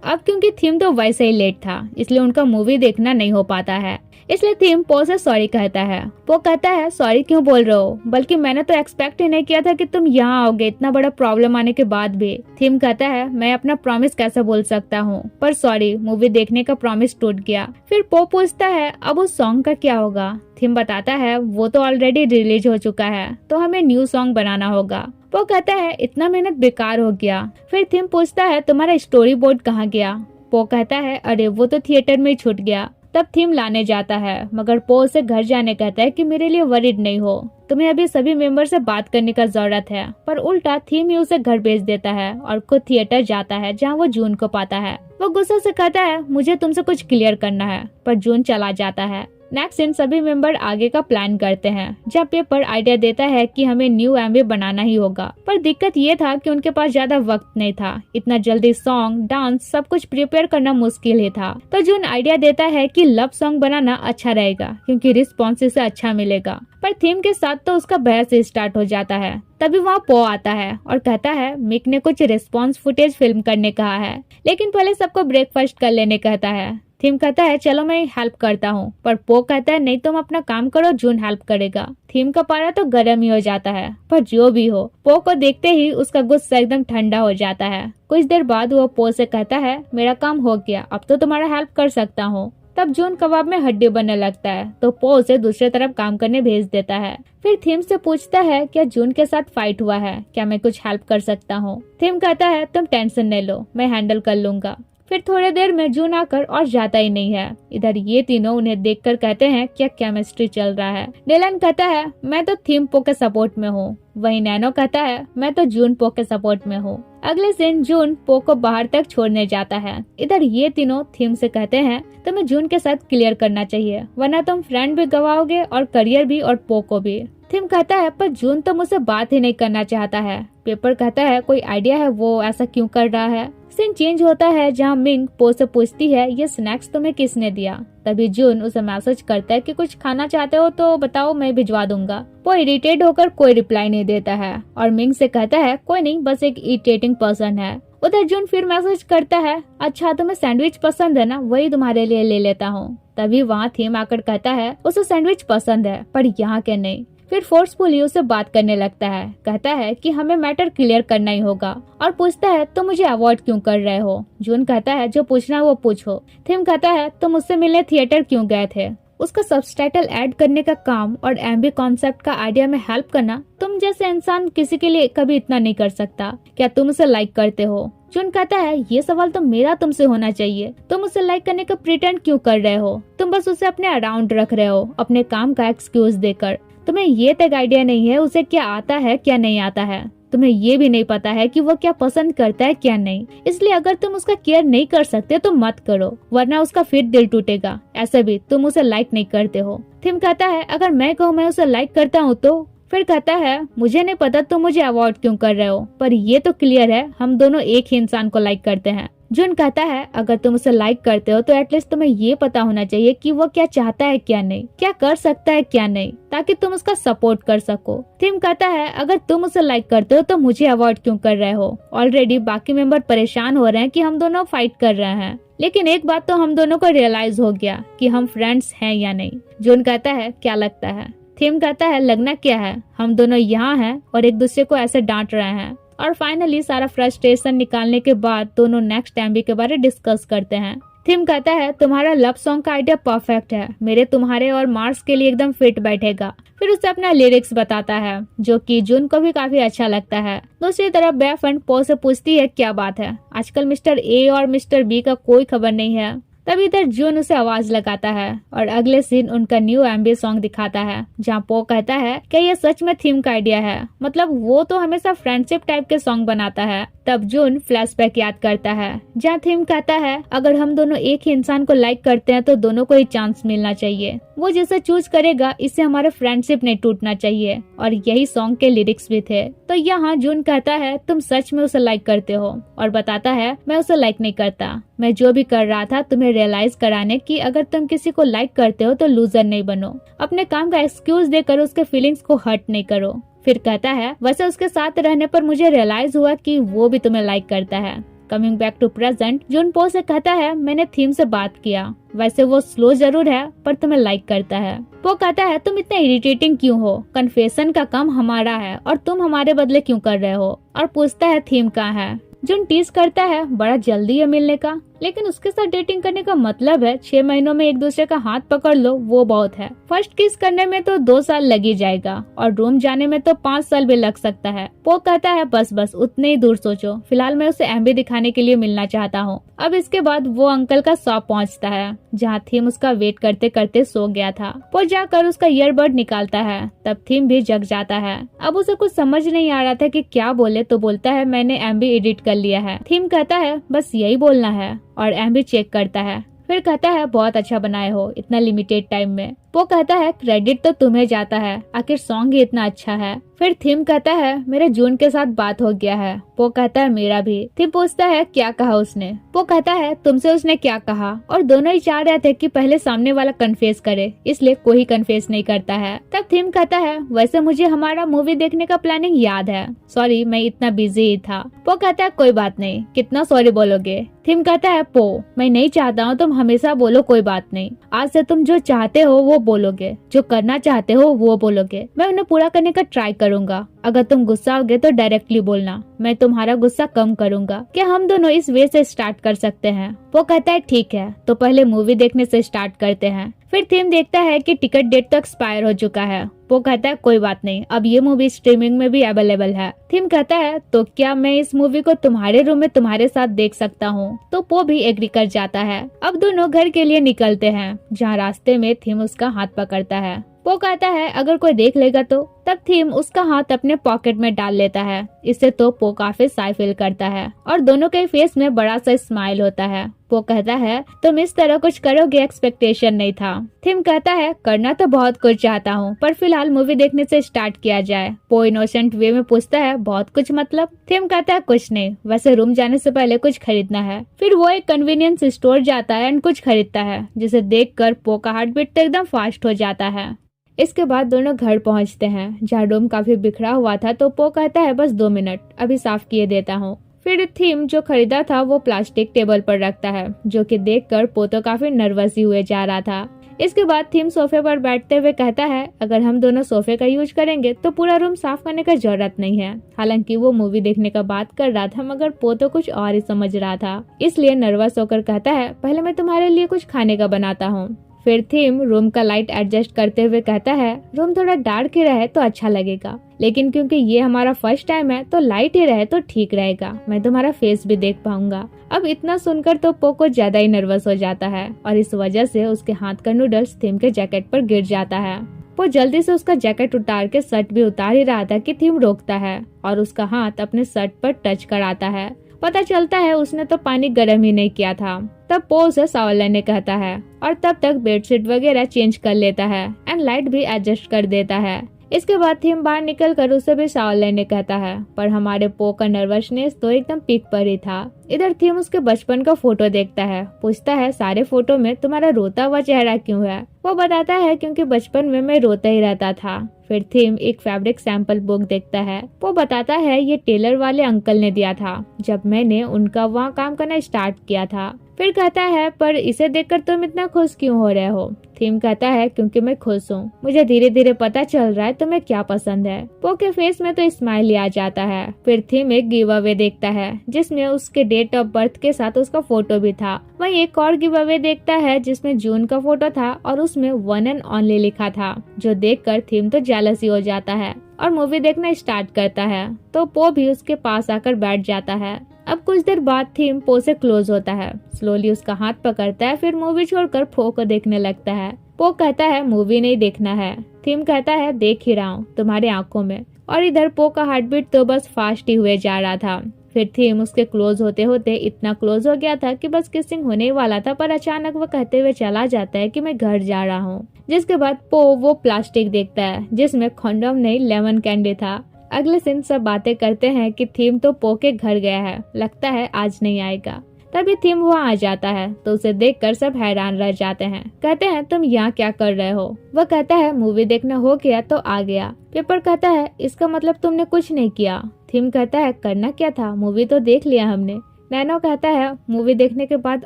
अब क्योंकि थीम तो वैसे ही लेट था इसलिए उनका मूवी देखना नहीं हो पाता है, इसलिए थीम पो से सॉरी कहता है। पो कहता है सॉरी क्यों बोल रहे हो, बल्कि मैंने तो एक्सपेक्ट ही नहीं किया था कि तुम यहाँ आओगे इतना बड़ा प्रॉब्लम आने के बाद भी। थीम कहता है मैं अपना प्रॉमिस कैसे बोल सकता हूँ, पर सॉरी मूवी देखने का प्रॉमिस टूट गया। फिर पो पूछता है अब उस सॉन्ग का क्या होगा। थीम बताता है वो तो ऑलरेडी रिलीज हो चुका है तो हमें न्यू सॉन्ग बनाना होगा। वो कहता है इतना मेहनत बेकार हो गया। फिर थीम पूछता है तुम्हारा स्टोरी बोर्ड कहाँ गया। पो कहता है अरे वो तो थिएटर में ही छूट गया। तब थीम लाने जाता है मगर पो उसे घर जाने कहता है कि मेरे लिए वरीड नहीं हो, तुम्हें अभी सभी मेंबर से बात करने का जरूरत है। पर उल्टा थीम ही उसे घर भेज देता है और खुद थिएटर जाता है जहाँ वो जून को पाता है। वो गुस्से से कहता है मुझे तुमसे कुछ क्लियर करना है, पर जून चला जाता है। नेक्स्ट दिन सभी मेंबर आगे का प्लान करते हैं जहाँ पेपर आइडिया देता है कि हमें न्यू एमवे बनाना ही होगा। पर दिक्कत ये था कि उनके पास ज्यादा वक्त नहीं था, इतना जल्दी सॉन्ग डांस सब कुछ प्रिपेयर करना मुश्किल ही था। तो जून आइडिया देता है कि लव सॉन्ग बनाना अच्छा रहेगा क्योंकि रिस्पॉन्स से अच्छा मिलेगा। पर थीम के साथ तो उसका बहस स्टार्ट हो जाता है। तभी वहाँ पो आता है और कहता है मिक ने कुछ रिस्पॉन्स फुटेज फिल्म करने कहा है लेकिन पहले सबको ब्रेकफास्ट कर लेने कहता है। थीम कहता है चलो मैं हेल्प करता हूँ, पर पो कहता है नहीं तुम अपना काम करो जून हेल्प करेगा। थीम का पारा तो गर्म ही हो जाता है, पर जो भी हो पो को देखते ही उसका गुस्सा एकदम ठंडा हो जाता है। कुछ देर बाद वो पो से कहता है मेरा काम हो गया, अब तो तुम्हारा हेल्प कर सकता हूँ। तब जून कबाब में हड्डी बनने लगता है तो पो उसे दूसरी तरफ काम करने भेज देता है। फिर थीम से पूछता है क्या जून के साथ फाइट हुआ है, क्या मैं कुछ हेल्प कर सकता हूँ। थीम कहता है तुम टेंशन नहीं लो, मैं हैंडल कर लूंगा। फिर थोड़ी देर में जून आकर और जाता ही नहीं है। इधर ये तीनों उन्हें देखकर कहते हैं क्या केमिस्ट्री चल रहा है। डिलन कहता है मैं तो थीम पो के सपोर्ट में हूँ। वही नैनो कहता है मैं तो जून पो के सपोर्ट में हूँ। अगले दिन जून पो को बाहर तक छोड़ने जाता है। इधर ये तीनों थीम से कहते हैं तुम्हें जून के साथ क्लियर करना चाहिए वरना तुम फ्रेंड भी गवाओगे और करियर भी और पो को भी। थीम कहता है पर जून तो मुझसे बात ही नहीं करना चाहता है। पेपर कहता है कोई आइडिया है वो ऐसा क्यों कर रहा है। सीन चेंज होता है जहाँ मिंग पो से पूछती है ये स्नैक्स तुम्हें किसने दिया। तभी जून उसे मैसेज करता है कि कुछ खाना चाहते हो तो बताओ मैं भिजवा दूंगा। वो इरिटेट होकर कोई रिप्लाई नहीं देता है और मिंग से कहता है कोई नहीं बस एक इरिटेटिंग पर्सन है। उधर जून फिर मैसेज करता है अच्छा तुम्हें सैंडविच पसंद है ना, वही तुम्हारे लिए ले लेता हूँ। तभी वहाँ थीम आकर कहता है उसे सैंडविच पसंद है पर यहाँ के नहीं। फिर फोर्सफुली उससे बात करने लगता है, कहता है कि हमें मैटर क्लियर करना ही होगा और पूछता है तुम मुझे अवॉइड क्यों कर रहे हो। जून कहता है जो पूछना वो पूछो। थीम कहता है तुम मुझसे मिलने थिएटर क्यों गए थे। उसका सबटाइटल ऐड करने का काम और एमबी कॉन्सेप्ट का आइडिया में हेल्प करना तुम जैसे इंसान किसी के लिए कभी इतना नहीं कर सकता। क्या तुम उसे लाइक करते हो? जून कहता है ये सवाल तो मेरा तुमसे होना चाहिए। तुम उसे लाइक करने का प्रिटेंड क्यों कर रहे हो? तुम बस उसे अपने अराउंड रख रहे हो अपने काम का एक्सक्यूज देकर। तुम्हें ये तक आइडिया नहीं है उसे क्या आता है क्या नहीं आता है। तुम्हें ये भी नहीं पता है कि वो क्या पसंद करता है क्या नहीं। इसलिए अगर तुम उसका केयर नहीं कर सकते तो मत करो, वरना उसका फिर दिल टूटेगा। ऐसे भी तुम उसे लाइक नहीं करते हो। थिम कहता है अगर मैं कहूँ मैं उसे लाइक करता हूँ तो? फिर कहता है मुझे नहीं पता तुम मुझे अवॉइड क्यों कर रहे हो, पर ये तो क्लियर है हम दोनों एक ही इंसान को लाइक करते हैं। जून कहता है अगर तुम उसे लाइक करते हो तो एटलीस्ट तुम्हें ये पता होना चाहिए कि वो क्या चाहता है क्या नहीं, क्या कर सकता है क्या नहीं, ताकि तुम उसका सपोर्ट कर सको। थिम कहता है अगर तुम उसे लाइक करते हो तो मुझे अवॉइड क्यों कर रहे हो? ऑलरेडी बाकी मेंबर परेशान हो रहे हैं कि हम दोनों फाइट कर रहे हैं, लेकिन एक बात तो हम दोनों को रियलाइज हो गया कि हम फ्रेंड्स हैं या नहीं। जून कहता है क्या लगता है? थिम कहता है लगना क्या है, हम दोनों यहाँ हैं और एक दूसरे को ऐसे डांट रहे हैं। और फाइनली सारा फ्रस्ट्रेशन निकालने के बाद दोनों नेक्स्ट एमबी के बारे डिस्कस करते हैं। थिम कहता है तुम्हारा लव सॉन्ग का आइडिया परफेक्ट है, मेरे तुम्हारे और मार्स के लिए एकदम फिट बैठेगा। फिर उसे अपना लिरिक्स बताता है जो कि जून को भी काफी अच्छा लगता है। दूसरी तरफ बेफंड पो से पूछती है क्या बात है, आजकल मिस्टर ए और मिस्टर बी का कोई खबर नहीं है। तभी इधर जून उसे आवाज लगाता है और अगले सीन उनका न्यू एमबी सॉन्ग दिखाता है जहाँ पो कहता है क्या ये सच में थीम का आइडिया है, मतलब वो तो हमेशा फ्रेंडशिप टाइप के सॉन्ग बनाता है। तब जून फ्लैशबैक याद करता है जहाँ थीम कहता है अगर हम दोनों एक ही इंसान को लाइक करते हैं तो दोनों को ही चांस मिलना चाहिए, वो जिसे चूज करेगा इससे हमारे फ्रेंडशिप नहीं टूटना चाहिए। और यही सॉन्ग के लिरिक्स भी थे। तो यहाँ जून कहता है तुम सच में उसे लाइक करते हो, और बताता है मैं उसे लाइक नहीं करता, मैं जो भी कर रहा था तुम्हें रियलाइज कराने की अगर तुम किसी को लाइक करते हो तो लूजर नहीं बनो, अपने काम का एक्सक्यूज देकर उसके फीलिंग्स को हर्ट नहीं करो। फिर कहता है वैसे उसके साथ रहने पर मुझे रियलाइज हुआ कि वो भी तुम्हें लाइक करता है। कमिंग बैक टू प्रेजेंट, जून पो से कहता है मैंने थीम से बात किया, वैसे वो स्लो जरूर है पर तुम्हें लाइक करता है। वो कहता है तुम इतने इरिटेटिंग क्यों हो, कन्फेशन का काम हमारा है और तुम हमारे बदले क्यों कर रहे हो। और पूछता है थीम कहाँ है। जून टीज करता है बड़ा जल्दी है मिलने का, लेकिन उसके साथ डेटिंग करने का मतलब है 6 महीनों में एक दूसरे का हाथ पकड़ लो, वो बहुत है। फर्स्ट किस करने में तो 2 साल लग ही जाएगा और रूम जाने में तो 5 साल भी लग सकता है। वो कहता है बस उतने ही दूर सोचो, फिलहाल मैं उसे एमबी दिखाने के लिए मिलना चाहता हूँ। अब इसके बाद वो अंकल का शॉप पहुँचता है जहाँ थीम उसका वेट करते करते सो गया था। वो जाकर उसका ईयरबड निकालता है, तब थीम भी जग जाता है। अब उसे कुछ समझ नहीं आ रहा था कि क्या बोले, तो बोलता है मैंने एमबी एडिट कर लिया है। थीम कहता है बस यही बोलना है और एमबी चेक करता है। फिर कहता है बहुत अच्छा बनाए हो इतना लिमिटेड टाइम में। वो कहता है क्रेडिट तो तुम्हें जाता है, आखिर सॉन्ग ही इतना अच्छा है। फिर थीम कहता है मेरे जून के साथ बात हो गया है। वो कहता है मेरा भी। थीम पूछता है क्या कहा उसने। वो कहता है तुमसे उसने क्या कहा, और दोनों ही चाह रहे थे कि पहले सामने वाला कन्फेस करे, इसलिए कोई कन्फेस नहीं करता है। तब थीम कहता है वैसे मुझे हमारा मूवी देखने का प्लानिंग याद है, सॉरी मैं इतना बिजी ही था। वो कहता है कोई बात नहीं, कितना सॉरी बोलोगे। थीम कहता है पो मैं नहीं चाहता हूँ तुम हमेशा बोलो कोई बात नहीं, आज से तुम जो चाहते हो वो बोलोगे, जो करना चाहते हो वो बोलोगे, मैं उन्हें पूरा करने का ट्राई करूंगा। अगर तुम गुस्सा होगे तो डायरेक्टली बोलना, मैं तुम्हारा गुस्सा कम करूंगा। क्या हम दोनों इस वे से स्टार्ट कर सकते हैं? वो कहता है ठीक है, तो पहले मूवी देखने से स्टार्ट करते हैं। फिर थीम देखता है कि टिकट डेट तो एक्सपायर हो चुका है। वो कहता है कोई बात नहीं, अब ये मूवी स्ट्रीमिंग में भी अवेलेबल है। थीम कहता है तो क्या मैं इस मूवी को तुम्हारे रूम में तुम्हारे साथ देख सकता हूँ? तो वो भी एग्री कर जाता है। अब दोनों घर के लिए निकलते हैं, जहाँ रास्ते में थीम उसका हाथ पकड़ता है। वो कहता है अगर कोई देख लेगा तो। तब थीम उसका हाथ अपने पॉकेट में डाल लेता है। इससे तो पो काफी शाय फील करता है और दोनों के फेस में बड़ा सा स्माइल होता है। वो कहता है तुम इस तरह कुछ करोगे एक्सपेक्टेशन नहीं था। थीम कहता है करना तो बहुत कुछ चाहता हूँ, पर फिलहाल मूवी देखने से स्टार्ट किया जाए। पो इनोसेंट वे में पूछता है बहुत कुछ मतलब? थीम कहता है कुछ नहीं, वैसे रूम जाने से पहले कुछ खरीदना है। फिर वो एक कन्वीनियंस स्टोर जाता है एंड कुछ खरीदता है, जिसे देखकर पो का हार्ट बीट तो एकदम फास्ट हो जाता है। इसके बाद दोनों घर पहुंचते हैं, जहाँ रूम काफी बिखरा हुआ था। तो पो कहता है बस 2 मिनट, अभी साफ किए देता हूँ। फिर थीम जो खरीदा था वो प्लास्टिक टेबल पर रखता है, जो कि देखकर पो तो काफी नर्वस ही हुए जा रहा था। इसके बाद थीम सोफे पर बैठते हुए कहता है अगर हम दोनों सोफे का यूज करेंगे तो पूरा रूम साफ करने का जरूरत नहीं है। हालांकि वो मूवी देखने का बात कर रहा था, मगर पो तो कुछ और ही समझ रहा था, इसलिए नर्वस होकर कहता है पहले मैं तुम्हारे लिए कुछ खाने का बनाता हूँ। फिर थीम रूम का लाइट एडजस्ट करते हुए कहता है रूम थोड़ा डार्क ही रहे तो अच्छा लगेगा, लेकिन क्योंकि ये हमारा फर्स्ट टाइम है तो लाइट ही रहे तो ठीक रहेगा, मैं तुम्हारा फेस भी देख पाऊंगा। अब इतना सुनकर तो पोको ज्यादा ही नर्वस हो जाता है और इस वजह से उसके हाथ का नूडल्स थीम के जैकेट पर गिर जाता है। वो जल्दी से उसका जैकेट उतार के शर्ट भी उतार ही रहा था कि थीम रोकता है और उसका हाथ अपने शर्ट पर टच कराता है। पता चलता है उसने तो पानी गर्म ही नहीं किया था। तब पो उसे शॉवर लेने कहता है और तब तक बेडशीट वगैरह चेंज कर लेता है एंड लाइट भी एडजस्ट कर देता है। इसके बाद थीम बाहर निकल कर उसे भी शॉवर लेने कहता है, पर हमारे पो का नर्वसनेस तो एकदम पीक पर ही था। इधर थीम उसके बचपन का फोटो देखता है, पूछता है सारे फोटो में तुम्हारा रोता हुआ चेहरा क्यों है। वो बताता है क्योंकि बचपन में मैं रोता ही रहता था। फिर थीम एक फैब्रिक सैंपल बुक देखता है। वो बताता है ये टेलर वाले अंकल ने दिया था जब मैंने उनका वहाँ काम करना स्टार्ट किया था। फिर कहता है पर इसे देखकर तुम इतना खुश क्यों हो रहे हो। थीम कहता है क्योंकि मैं खुश हूँ, मुझे धीरे धीरे पता चल रहा है तुम्हें क्या पसंद है। पो के फेस में तो स्माइल आ जाता है। फिर थीम एक गिव अवे देखता है जिसमें उसके डेट ऑफ बर्थ के साथ उसका फोटो भी था। वहीं एक और गिव अवे देखता है जिसमें जून का फोटो था और उसमें 1 एंड ओनली लिखा था, जो देखकर थीम तो जेलस ही हो जाता है और मूवी देखना स्टार्ट करता है। तो पो भी उसके पास आकर बैठ जाता है। अब कुछ देर बाद थीम पो से क्लोज होता है, स्लोली उसका हाथ पकड़ता है, फिर मूवी छोड़कर पो को देखने लगता है। पो कहता है मूवी नहीं देखना है। थीम कहता है देख ही रहा हूँ तुम्हारे आंखों में। और इधर पो का हार्ट बीट तो बस फास्ट ही हुए जा रहा था। फिर थीम उसके क्लोज होते होते इतना क्लोज हो गया था कि बस किसिंग होने ही वाला था, पर अचानक वो कहते हुए चला जाता है कि मैं घर जा रहा हूँ। जिसके बाद पो वो प्लास्टिक देखता है जिसमें कंडोम नहीं लेमन कैंडी था। अगले दिन सब बातें करते हैं कि थीम तो पो के घर गया है, लगता है आज नहीं आएगा। तभी थीम वहाँ आ जाता है तो उसे देखकर सब हैरान रह जाते हैं। कहते हैं तुम यहाँ क्या कर रहे हो। वह कहता है मूवी देखना हो गया तो आ गया। पेपर कहता है इसका मतलब तुमने कुछ नहीं किया। थीम कहता है करना क्या था, मूवी तो देख लिया हमने। नैनो कहता है मूवी देखने के बाद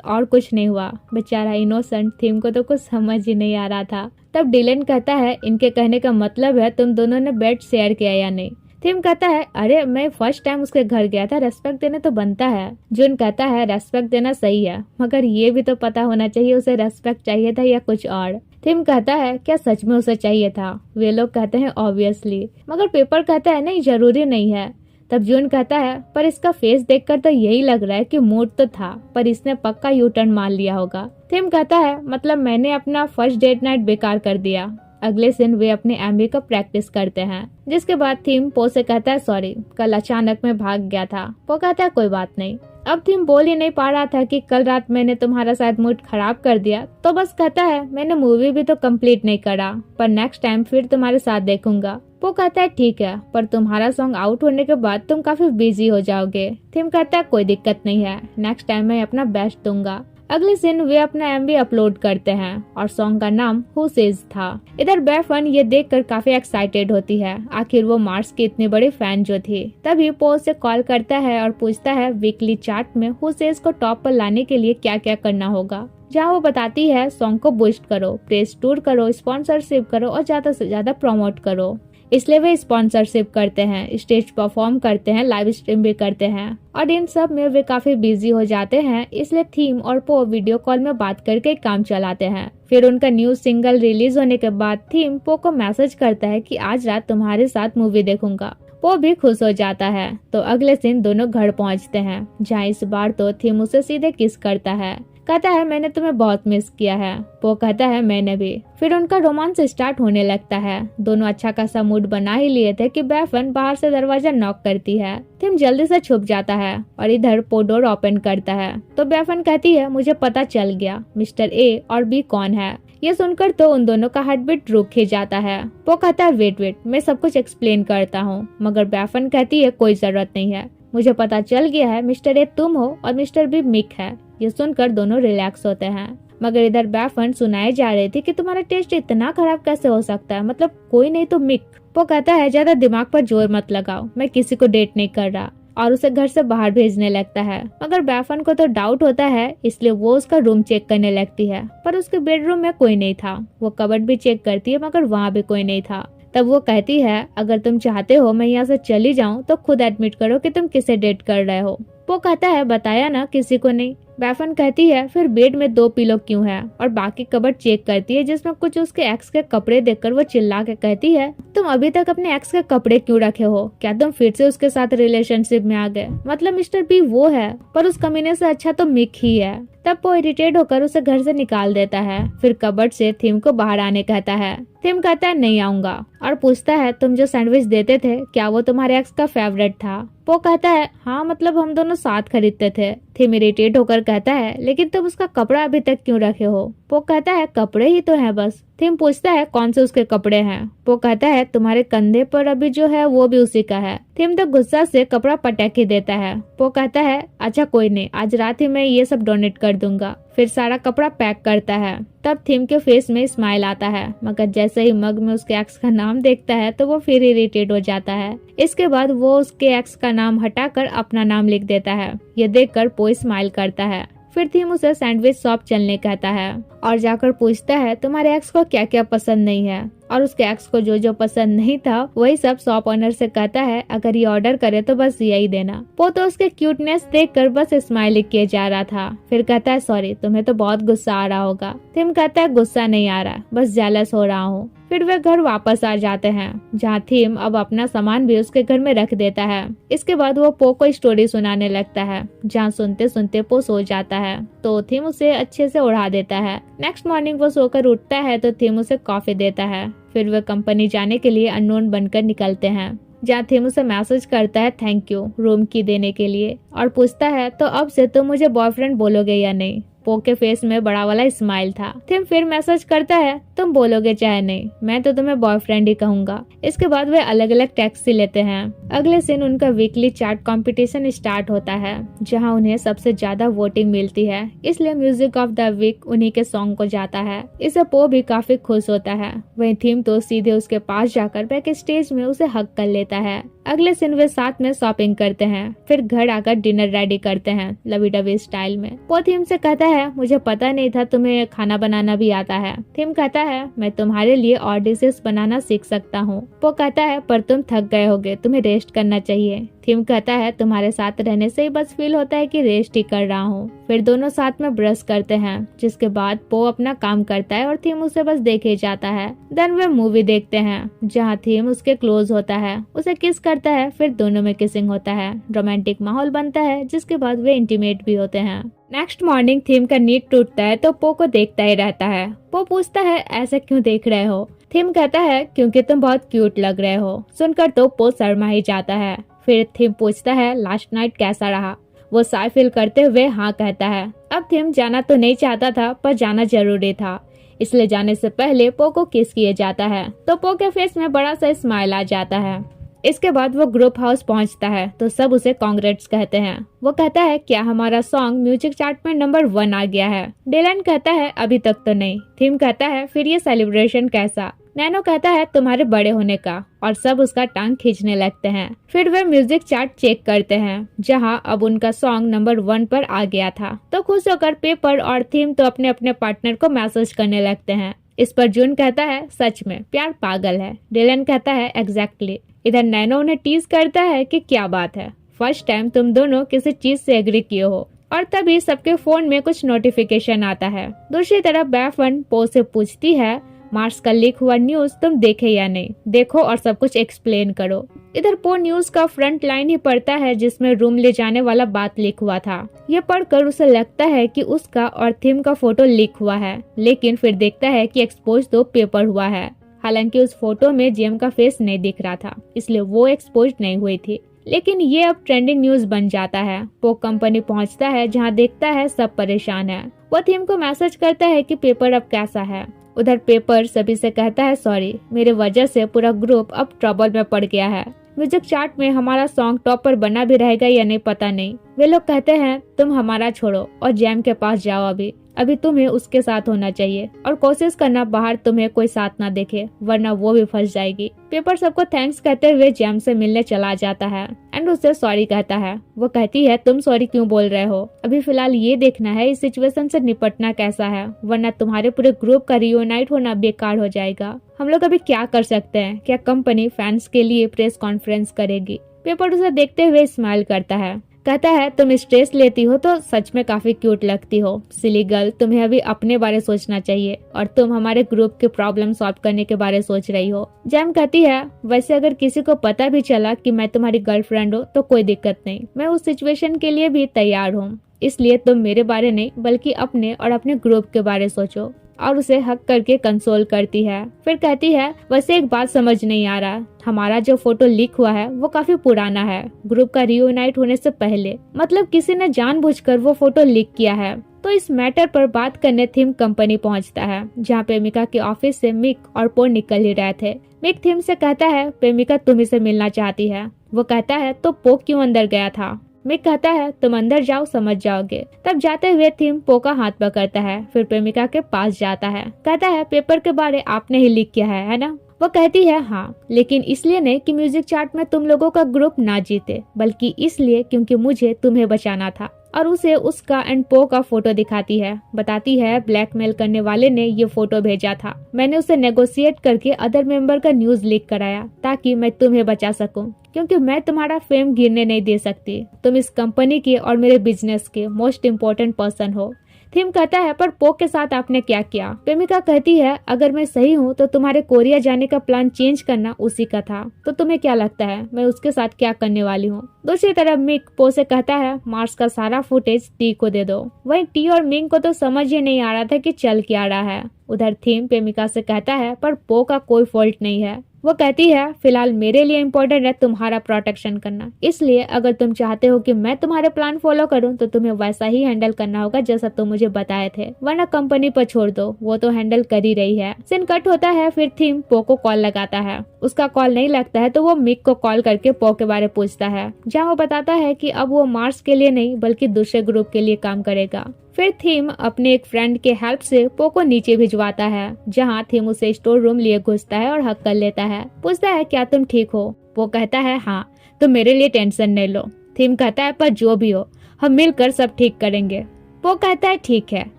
और कुछ नहीं हुआ। बेचारा इनोसेंट थीम को तो कुछ समझ ही नहीं आ रहा था। तब डिलन कहता है इनके कहने का मतलब है तुम दोनों ने बेड शेयर किया या नहीं। थीम कहता है अरे मैं फर्स्ट टाइम उसके घर गया था, रेस्पेक्ट देने तो बनता है। जून कहता है रेस्पेक्ट देना सही है, मगर ये भी तो पता होना चाहिए उसे रेस्पेक्ट चाहिए था या कुछ और। थीम कहता है क्या सच में उसे चाहिए था। वे लोग कहते हैं ऑब्वियसली, मगर पेपर कहता है नहीं जरूरी नहीं है। तब जून कहता है पर इसका फेस देखकर तो यही लग रहा है कि मूड तो था पर इसने पक्का यू टर्न मान लिया होगा। थीम कहता है मतलब मैंने अपना फर्स्ट डेट नाइट बेकार कर दिया। अगले दिन वे अपने एमबी का प्रैक्टिस करते हैं। जिसके बाद थीम पो से कहता है सॉरी कल अचानक मैं भाग गया था। पो कहता है कोई बात नहीं। अब थीम बोल ही नहीं पा रहा था कि कल रात मैंने तुम्हारा शायद मूड खराब कर दिया, तो बस कहता है मैंने मूवी भी तो कंप्लीट नहीं करा, पर नेक्स्ट टाइम फिर तुम्हारे साथ देखूंगा। वो कहता है ठीक है, पर तुम्हारा सॉन्ग आउट होने के बाद तुम काफी बिजी हो जाओगे। थीम कहता है कोई दिक्कत नहीं है, नेक्स्ट टाइम मैं अपना बेस्ट दूंगा। अगले दिन वे अपना एमवी अपलोड करते हैं और सॉन्ग का नाम हु सेज था। इधर बेफन ये देखकर काफी एक्साइटेड होती है, आखिर वो मार्स की इतनी बड़ी फैन जो थी। तभी पो से कॉल करता है और पूछता है वीकली चार्ट में हु सेज को टॉप पर लाने के लिए क्या क्या करना होगा, जहाँ वो बताती है सॉन्ग को बूस्ट करो, प्रेस टूर करो, स्पॉन्सरशिप करो और ज्यादा से ज्यादा प्रमोट करो। इसलिए वे स्पॉन्सरशिप करते हैं, स्टेज परफॉर्म करते हैं, लाइव स्ट्रीम भी करते हैं और इन सब में वे काफी बिजी हो जाते हैं। इसलिए थीम और पो वीडियो कॉल में बात करके काम चलाते हैं। फिर उनका न्यू सिंगल रिलीज होने के बाद थीम पो को मैसेज करता है कि आज रात तुम्हारे साथ मूवी देखूंगा। पो भी खुश हो जाता है। तो अगले दिन दोनों घर पहुंचते हैं, जहाँ इस बार तो थीम उसे सीधे किस करता है। कहता है मैंने तुम्हें बहुत मिस किया है। वो कहता है मैंने भी। फिर उनका रोमांस स्टार्ट होने लगता है। दोनों अच्छा खासा मूड बना ही लिए थे कि बेफन बाहर से दरवाजा नॉक करती है। थीम जल्दी से छुप जाता है और इधर पो डोर ओपन करता है। तो बेफन कहती है मुझे पता चल गया मिस्टर ए और बी कौन है। ये सुनकर तो उन दोनों का हार्ट बीट रुक ही जाता है। वो कहता है वेट मैं सब कुछ एक्सप्लेन करता हूँ, मगर बेफन कहती है कोई जरूरत नहीं है, मुझे पता चल गया है मिस्टर ए तुम हो और मिस्टर बी मिक है। ये सुनकर दोनों रिलैक्स होते हैं, मगर इधर बेफन सुनाए जा रही थी कि तुम्हारा टेस्ट इतना खराब कैसे हो सकता है, मतलब कोई नहीं तो मिक। वो कहता है ज्यादा दिमाग पर जोर मत लगाओ, मैं किसी को डेट नहीं कर रहा, और उसे घर से बाहर भेजने लगता है। मगर बेफन को तो डाउट होता है, इसलिए वो उसका रूम चेक करने लगती है, पर उसके बेडरूम में कोई नहीं था। वो कबर्ड भी चेक करती है, मगर वहाँ भी कोई नहीं था। तब वो कहती है अगर तुम चाहते हो मैं यहाँ से चली जाऊँ तो खुद एडमिट करो कि तुम किसे डेट कर रहे हो। वो कहता है बताया ना किसी को नहीं। बैफन कहती है फिर बेड में 2 पिलो क्यों है, और बाकी कबर्ड चेक करती है जिसमें कुछ उसके एक्स के कपड़े देखकर वो चिल्ला के कहती है तुम अभी तक अपने एक्स के कपड़े क्यों रखे हो, क्या तुम फिर से उसके साथ रिलेशनशिप में आ गए, मतलब मिस्टर बी वो है पर उस कमीने से अच्छा तो मिक ही है। तब वो इरिटेट होकर उसे घर से निकाल देता है। फिर कबर्ड से थीम को बाहर आने कहता है। थीम कहता है नहीं आऊंगा और पूछता है तुम जो सैंडविच देते थे क्या वो तुम्हारे एक्स का फेवरेट था। वो कहता है हाँ मतलब हम दोनों साथ खरीदते थे। थीम इरिटेट होकर कहता है लेकिन तुम उसका कपड़ा अभी तक क्यों रखे हो। वो कहता है कपड़े ही तो हैं बस। थीम पूछता है कौन से उसके कपड़े हैं। वो कहता है तुम्हारे कंधे पर अभी जो है वो भी उसी का है। थीम तो गुस्सा से कपड़ा पटक ही देता है। वो कहता है अच्छा कोई नहीं, आज रात ही मैं ये सब डोनेट कर दूंगा। फिर सारा कपड़ा पैक करता है। तब थीम के फेस में स्माइल आता है, मगर जैसे ही मग में उसके एक्स का नाम देखता है तो वो फिर इरिटेट हो जाता है। इसके बाद वो उसके एक्स का नाम हटाकर अपना नाम लिख देता है। ये देखकर पो स्माइल करता है। फिर थीम उसे सैंडविच शॉप चलने कहता है और जाकर पूछता है तुम्हारे एक्स को क्या क्या पसंद नहीं है, और उसके एक्स को जो जो पसंद नहीं था वही सब शॉप ओनर से कहता है अगर ये ऑर्डर करे तो बस यही देना। वो तो उसके क्यूटनेस देखकर बस स्माइल किए जा रहा था। फिर कहता है सॉरी तुम्हें तो बहुत गुस्सा आ रहा होगा। थीम कहता है गुस्सा नहीं आ रहा, बस जेलस हो रहा हूँ। फिर वे घर वापस आ जाते हैं जहाँ थीम अब अपना सामान भी उसके घर में रख देता है। इसके बाद वो पो को स्टोरी सुनाने लगता है जहाँ सुनते सुनते पो सो जाता है तो थीम उसे अच्छे से उड़ा देता है। नेक्स्ट मॉर्निंग वो सोकर उठता है तो थीम उसे कॉफी देता है। फिर वे कंपनी जाने के लिए अननोन बनकर निकलते हैं जहाँ थीम उसे मैसेज करता है थैंक यू रूम की देने के लिए और पूछता है तो अब से तुम मुझे बॉयफ्रेंड बोलोगे या नहीं। पो के फेस में बड़ा वाला स्माइल था। थीम फिर मैसेज करता है तुम बोलोगे चाहे नहीं, मैं तो तुम्हें बॉयफ्रेंड ही कहूंगा। इसके बाद वे अलग अलग टैक्सी लेते हैं। अगले दिन उनका वीकली चार्ट कंपटीशन स्टार्ट होता है जहां उन्हें सबसे ज्यादा वोटिंग मिलती है, इसलिए म्यूजिक ऑफ द वीक उन्हीं के सॉन्ग को जाता है। इससे पो भी काफी खुश होता है। वहीं थीम तो सीधे उसके पास जाकर बैक स्टेज में उसे हक कर लेता है। अगले दिन वे साथ में शॉपिंग करते हैं, फिर घर आकर डिनर रेडी करते हैं लवी डवी स्टाइल में। वो थीम से कहता है मुझे पता नहीं था तुम्हें खाना बनाना भी आता है। थीम कहता है मैं तुम्हारे लिए और डिशेस बनाना सीख सकता हूँ। वो कहता है पर तुम थक गए होगे, तुम्हें रेस्ट करना चाहिए। थीम कहता है तुम्हारे साथ रहने से ही बस फील होता है कि रेस्ट ही कर रहा हूँ। फिर दोनों साथ में ब्रश करते हैं जिसके बाद पो अपना काम करता है और थीम उसे बस देखे जाता है। देन वे मूवी देखते हैं जहाँ थीम उसके क्लोज होता है, उसे किस करता है, फिर दोनों में किसिंग होता है। रोमांटिक माहौल बनता है जिसके बाद वे इंटीमेट भी होते हैं। नेक्स्ट मॉर्निंग थीम का नींद टूटता है तो पो को देखता ही रहता है। पो पूछता है ऐसे क्यों देख रहे हो। थीम कहता है क्योंकि तुम बहुत क्यूट लग रहे हो। सुनकर तो पो शर्मा ही जाता है। फिर थीम पूछता है लास्ट नाइट कैसा रहा। वो साय फील करते हुए हाँ कहता है। अब थीम जाना तो नहीं चाहता था पर जाना जरूरी था, इसलिए जाने से पहले पो को किस किए जाता है तो पो के फेस में बड़ा सा स्माइल आ जाता है। इसके बाद वो ग्रुप हाउस पहुंचता है तो सब उसे कांग्रेट्स कहते हैं। वो कहता है क्या हमारा सॉन्ग म्यूजिक चार्ट में नंबर 1 आ गया है। डिलन कहता है अभी तक तो नहीं। थीम कहता है फिर ये सेलिब्रेशन कैसा। नैनो कहता है तुम्हारे बड़े होने का, और सब उसका टांग खींचने लगते हैं। फिर वे म्यूजिक चार्ट चेक करते हैं जहां अब उनका सॉन्ग नंबर 1 पर आ गया था तो खुश होकर पेपर और थीम तो अपने अपने पार्टनर को मैसेज करने लगते हैं। इस पर जून कहता है सच में प्यार पागल है। डिलन कहता है एग्जैक्टली। इधर नैनो उन्हें टीज करता है कि क्या बात है, फर्स्ट टाइम तुम दोनों किसी चीज से एग्री किए हो। और तभी सबके फोन में कुछ नोटिफिकेशन आता है। दूसरी तरफ बैफन पो से पूछती है मार्स का लीक हुआ न्यूज तुम देखे या नहीं, देखो और सब कुछ एक्सप्लेन करो। इधर पो न्यूज का फ्रंट लाइन ही पढ़ता है जिसमें रूम ले जाने वाला बात लीक हुआ था। ये पढ़कर उसे लगता है कि उसका और थीम का फोटो लीक हुआ है, लेकिन फिर देखता है कि एक्सपोज तो पेपर हुआ है। हालांकि उस फोटो में जेम का फेस नहीं दिख रहा था, इसलिए वो एक्सपोज नहीं हुई थी। लेकिन ये अब ट्रेंडिंग न्यूज बन जाता है। वो कंपनी पहुंचता है जहां देखता है सब परेशान है। वो थीम को मैसेज करता है कि पेपर अब कैसा है। उधर पेपर सभी से कहता है सॉरी, मेरे वजह से पूरा ग्रुप अब ट्रबल में पड़ गया है। म्यूजिक चार्ट में हमारा सॉन्ग टॉप पर बना भी रहेगा या नहीं पता नहीं। वे लोग कहते हैं तुम हमारा छोड़ो और जैम के पास जाओ, अभी तुम्हें उसके साथ होना चाहिए और कोशिश करना बाहर तुम्हें कोई साथ ना देखे वरना वो भी फंस जाएगी। पेपर सबको थैंक्स कहते हुए जैम से मिलने चला जाता है एंड उसे सॉरी कहता है। वो कहती है तुम सॉरी क्यों बोल रहे हो, अभी फिलहाल ये देखना है इस सिचुएशन से निपटना कैसा है, वरना तुम्हारे पूरे ग्रुप का रियूनाइट होना बेकार हो जाएगा। हम लोग अभी क्या कर सकते हैं, क्या कंपनी फैंस के लिए प्रेस कॉन्फ्रेंस करेगी। पेपर उसे देखते हुए स्माइल करता है। कहता है तुम स्ट्रेस लेती हो तो सच में काफी क्यूट लगती हो। सिली गर्ल, तुम्हें अभी अपने बारे सोचना चाहिए और तुम हमारे ग्रुप के प्रॉब्लम सॉल्व करने के बारे सोच रही हो। जैम कहती है वैसे अगर किसी को पता भी चला कि मैं तुम्हारी गर्लफ्रेंड हूँ तो कोई दिक्कत नहीं, मैं उस सिचुएशन के लिए भी तैयार हूँ। इसलिए तुम मेरे बारे नहीं बल्कि अपने और अपने ग्रुप के बारे सोचो। और उसे हक करके कंसोल करती है। फिर कहती है वैसे एक बात समझ नहीं आ रहा, हमारा जो फोटो लीक हुआ है वो काफी पुराना है, ग्रुप का रियूनाइट होने से पहले, मतलब किसी ने जानबूझकर वो फोटो लीक किया है। तो इस मैटर पर बात करने थीम कंपनी पहुंचता है, जहां प्रेमिका के ऑफिस से मिक और पो निकल ही रहे थे। मिक थीम से कहता है प्रेमिका तुम्ही से मिलना चाहती है। वो कहता है तो पो क्यों अंदर गया था। मिक कहता है तुम अंदर जाओ समझ जाओगे। तब जाते हुए थीम पो का हाथ पकड़ता है, फिर प्रेमिका के पास जाता है। कहता है पेपर के बारे आपने ही लीक किया है ना। वो कहती है हाँ, लेकिन इसलिए नहीं कि म्यूजिक चार्ट में तुम लोगों का ग्रुप ना जीते, बल्कि इसलिए क्योंकि मुझे तुम्हें बचाना था। और उसे उसका एंड पो का फोटो दिखाती है, बताती है ब्लैकमेल करने वाले ने ये फोटो भेजा था, मैंने उसे नेगोशिएट करके अदर मेंबर का न्यूज लीक कराया ताकि मैं तुम्हें बचा सकूं, क्योंकि मैं तुम्हारा फेम गिरने नहीं दे सकती। तुम इस कंपनी के और मेरे बिजनेस के मोस्ट इम्पोर्टेंट पर्सन हो। थीम कहता है पर पो के साथ आपने क्या किया। प्रेमिका कहती है अगर मैं सही हूँ तो तुम्हारे कोरिया जाने का प्लान चेंज करना उसी का था, तो तुम्हें क्या लगता है मैं उसके साथ क्या करने वाली हूँ। दूसरी तरफ मिक पो से कहता है मार्स का सारा फुटेज टी को दे दो। वहीं टी और मिंग को तो समझ ही नहीं आ रहा था कि चल क्या रहा है। उधर थीम प्रेमिका से कहता है पर पो का कोई फॉल्ट नहीं है। वो कहती है फिलहाल मेरे लिए इम्पोर्टेंट है तुम्हारा प्रोटेक्शन करना, इसलिए अगर तुम चाहते हो कि मैं तुम्हारे प्लान फॉलो करूं तो तुम्हें वैसा ही हैंडल करना होगा जैसा तुम मुझे बताए थे, वरना कंपनी पर छोड़ दो, वो तो हैंडल कर ही रही है। सीन कट होता है, फिर थीम पो को कॉल लगाता है। उसका कॉल नहीं लगता है तो वो मिक को कॉल करके पो के बारे पूछता है, जहाँ वो बताता है कि अब वो मार्स के लिए नहीं बल्कि दूसरे ग्रुप के लिए काम करेगा। फिर थीम अपने एक फ्रेंड के हेल्प से पो को नीचे भिजवाता है, जहाँ थीम उसे स्टोर रूम लिए घुसता है और हक कर लेता है। पूछता है क्या तुम ठीक हो। वो कहता है हाँ, तुम मेरे लिए टेंशन नहीं लो। थीम कहता है पर जो भी हो हम मिलकर सब ठीक करेंगे। वो कहता है ठीक है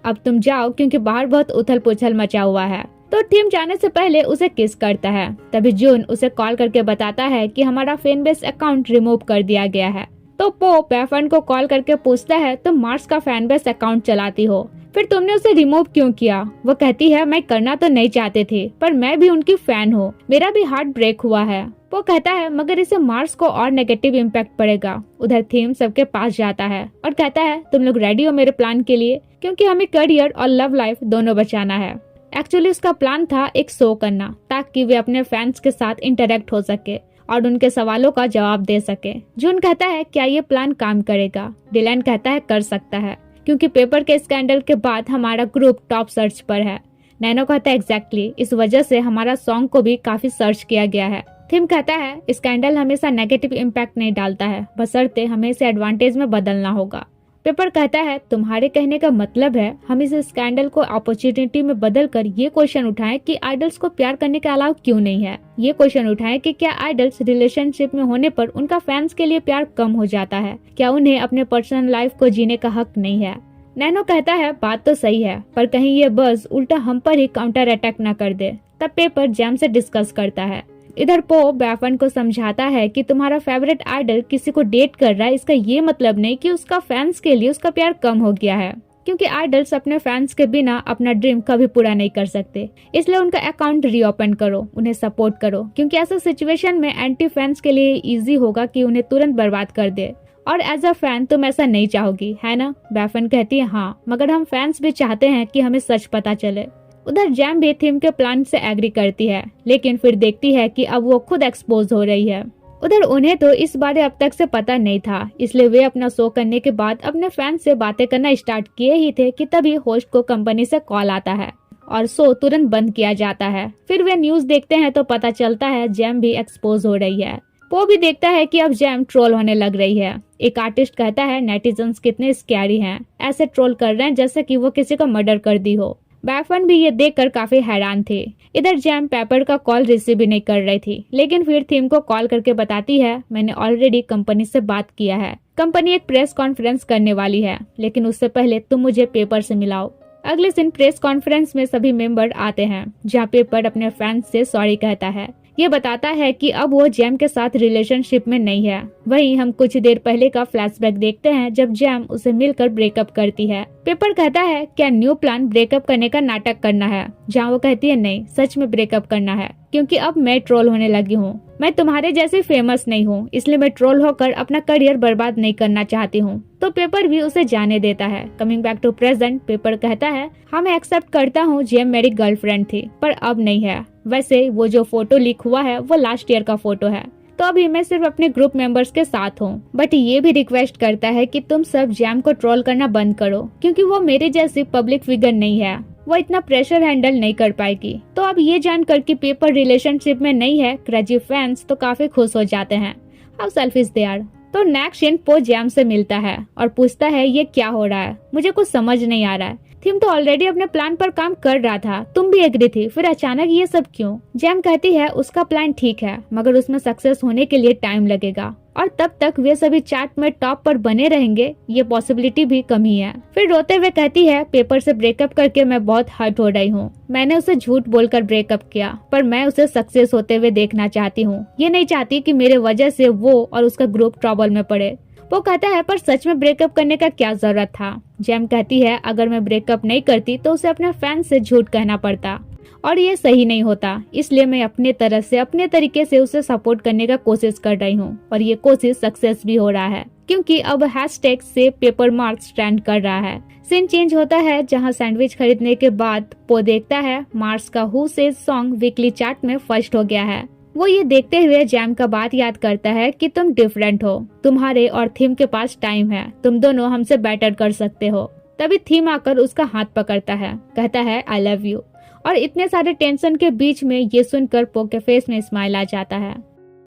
अब तुम जाओ क्योंकि बाहर बहुत उथल पुथल मचा हुआ है। तो थीम जाने से पहले उसे किस करता है। तभी जून उसे कॉल करके बताता है कि हमारा फैन बेस अकाउंट रिमूव कर दिया गया है। तो पो पैफन को कॉल करके पूछता है तुम मार्स का फैन बेस अकाउंट चलाती हो, फिर तुमने उसे रिमूव क्यों किया। वो कहती है मैं करना तो नहीं चाहते थे पर मैं भी उनकी फैन हूँ, मेरा भी हार्ट ब्रेक हुआ है। वो कहता है मगर इससे मार्स को और नेगेटिव इम्पैक्ट पड़ेगा। उधर थीम सबके पास जाता है और कहता है तुम लोग रेडी हो मेरे प्लान के लिए, क्योंकि हमें करियर और लव लाइफ दोनों बचाना है। एक्चुअली उसका प्लान था एक शो करना ताकि वे अपने फैंस के साथ इंटरेक्ट हो सके और उनके सवालों का जवाब दे सके। जून कहता है क्या ये प्लान काम करेगा। डिलैन कहता है कर सकता है, क्योंकि पेपर के स्कैंडल के बाद हमारा ग्रुप टॉप सर्च पर है। नैनो कहता है एग्जैक्टली, इस वजह से हमारा सॉन्ग को भी काफी सर्च किया गया है। थीम कहता है स्कैंडल हमेशा नेगेटिव इम्पैक्ट नहीं डालता है, बशर्ते हमें इसे एडवांटेज में बदलना होगा। पेपर कहता है तुम्हारे कहने का मतलब है हम इस स्कैंडल को अपॉर्चुनिटी में बदल कर ये क्वेश्चन उठाएं कि आइडल्स को प्यार करने के अलावा क्यों नहीं है। ये क्वेश्चन उठाएं कि क्या आइडल्स रिलेशनशिप में होने पर उनका फैंस के लिए प्यार कम हो जाता है, क्या उन्हें अपने पर्सनल लाइफ को जीने का हक नहीं है। नैनो कहता है बात तो सही है पर कहीं ये बस उल्टा हम पर ही काउंटर अटैक न कर दे। तब पेपर जैम से डिस्कस करता है। इधर पो बैफन को समझाता है कि तुम्हारा फेवरेट आइडल किसी को डेट कर रहा है, इसका ये मतलब नहीं कि उसका फैंस के लिए उसका प्यार कम हो गया है, क्योंकि आइडल्स अपने फैंस के बिना अपना ड्रीम कभी पूरा नहीं कर सकते। इसलिए उनका अकाउंट रीओपन करो, उन्हें सपोर्ट करो, क्योंकि ऐसा सिचुएशन में एंटी फैंस के लिए इजी होगा कि उन्हें तुरंत बर्बाद कर दे। और एज अ फैन तुम ऐसा नहीं चाहोगी है ना। बैफन कहती है हाँ, मगर हम फैंस भी चाहते हैं कि हमें सच पता चले। उधर जैम भी थीम के प्लान से एग्री करती है, लेकिन फिर देखती है कि अब वो खुद एक्सपोज हो रही है। उधर उन्हें तो इस बारे अब तक से पता नहीं था, इसलिए वे अपना शो करने के बाद अपने फैंस से बातें करना स्टार्ट किए ही थे कि तभी होस्ट को कंपनी से कॉल आता है और शो तुरंत बंद किया जाता है। फिर वे न्यूज देखते हैं तो पता चलता है जैम भी एक्सपोज हो रही है। पो भी देखता है कि अब जैम ट्रोल होने लग रही है। एक आर्टिस्ट कहता है नेटिजन्स कितने स्कैरी हैं, ऐसे ट्रोल कर रहे हैं जैसे कि वो किसी को मर्डर कर दी हो। बैफन भी ये देखकर काफी हैरान थे। इधर जैम पेपर का कॉल रिसीव भी नहीं कर रही थी, लेकिन फिर थीम को कॉल करके बताती है मैंने ऑलरेडी कंपनी से बात किया है, कंपनी एक प्रेस कॉन्फ्रेंस करने वाली है, लेकिन उससे पहले तुम मुझे पेपर से मिलाओ। अगले दिन प्रेस कॉन्फ्रेंस में सभी मेंबर आते हैं, जहां पेपर अपने फैंस से सॉरी कहता है। ये बताता है कि अब वो जैम के साथ रिलेशनशिप में नहीं है। वहीं हम कुछ देर पहले का फ्लैशबैक देखते हैं जब जैम उसे मिलकर ब्रेकअप करती है। पेपर कहता है क्या न्यू प्लान ब्रेकअप करने का नाटक करना है, जहाँ वो कहती है नहीं, सच में ब्रेकअप करना है, क्योंकि अब मैं ट्रोल होने लगी हूँ। मैं तुम्हारे जैसे फेमस नहीं हूँ, इसलिए मैं ट्रोल होकर अपना करियर बर्बाद नहीं करना चाहती हूँ। तो पेपर भी उसे जाने देता है। Coming back to present, paper कहता है हाँ मैं एक्सेप्ट करता हूँ जैम मेरी गर्लफ्रेंड थी, पर अब नहीं है। वैसे वो जो फोटो लीक हुआ है वो लास्ट ईयर का फोटो है, तो अभी मैं सिर्फ अपने ग्रुप मेंबर्स के साथ हूँ। बट ये भी रिक्वेस्ट करता है कि तुम सब जैम को ट्रोल करना बंद करो, क्योंकि वो मेरे जैसी पब्लिक फिगर नहीं है, वो इतना प्रेशर हैंडल नहीं कर पाएगी। तो अब ये जानकर कि पेपर रिलेशनशिप में नहीं है, क्रेजी फैंस तो काफी खुश हो जाते हैं। How selfish they are. तो नेक्स्ट सीन पो जैम से मिलता है और पूछता है ये क्या हो रहा है, मुझे कुछ समझ नहीं आ रहा है। थीम तो ऑलरेडी अपने प्लान पर काम कर रहा था, तुम भी एग्री थी, फिर अचानक ये सब क्यों? जैम कहती है उसका प्लान ठीक है, मगर उसमें सक्सेस होने के लिए टाइम लगेगा और तब तक वे सभी चार्ट में टॉप पर बने रहेंगे, ये पॉसिबिलिटी भी कम ही है। फिर रोते हुए कहती है पेपर से ब्रेकअप करके मैं बहुत हर्ट हो रही हूँ। मैंने उसे झूठ बोलकर ब्रेकअप किया, पर मैं उसे सक्सेस होते हुए देखना चाहती हूँ। ये नहीं चाहती कि मेरे वजह से वो और उसका ग्रुप ट्रबल में पड़े। वो कहता है पर सच में ब्रेकअप करने का क्या जरूरत था? जैम कहती है अगर मैं ब्रेकअप नहीं करती तो उसे अपने फैंस से झूठ कहना पड़ता और ये सही नहीं होता, इसलिए मैं अपने तरह से अपने तरीके से उसे सपोर्ट करने का कोशिश कर रही हूँ और ये कोशिश सक्सेस भी हो रहा है, क्योंकि अब हैशटैग से पेपर मार्क्स ट्रेंड कर रहा है। सीन चेंज होता है जहाँ सैंडविच खरीदने के बाद पो देखता है मार्स का who says song weekly chart में फर्स्ट हो गया है। वो ये देखते हुए जैम का बात याद करता है कि तुम डिफरेंट हो, तुम्हारे और थीम के पास टाइम है, तुम दोनों हमसे बेटर कर सकते हो। तभी थीम आकर उसका हाथ पकड़ता है, कहता है आई लव यू, और इतने सारे टेंशन के बीच में ये सुनकर पो के फेस में स्माइल आ जाता है।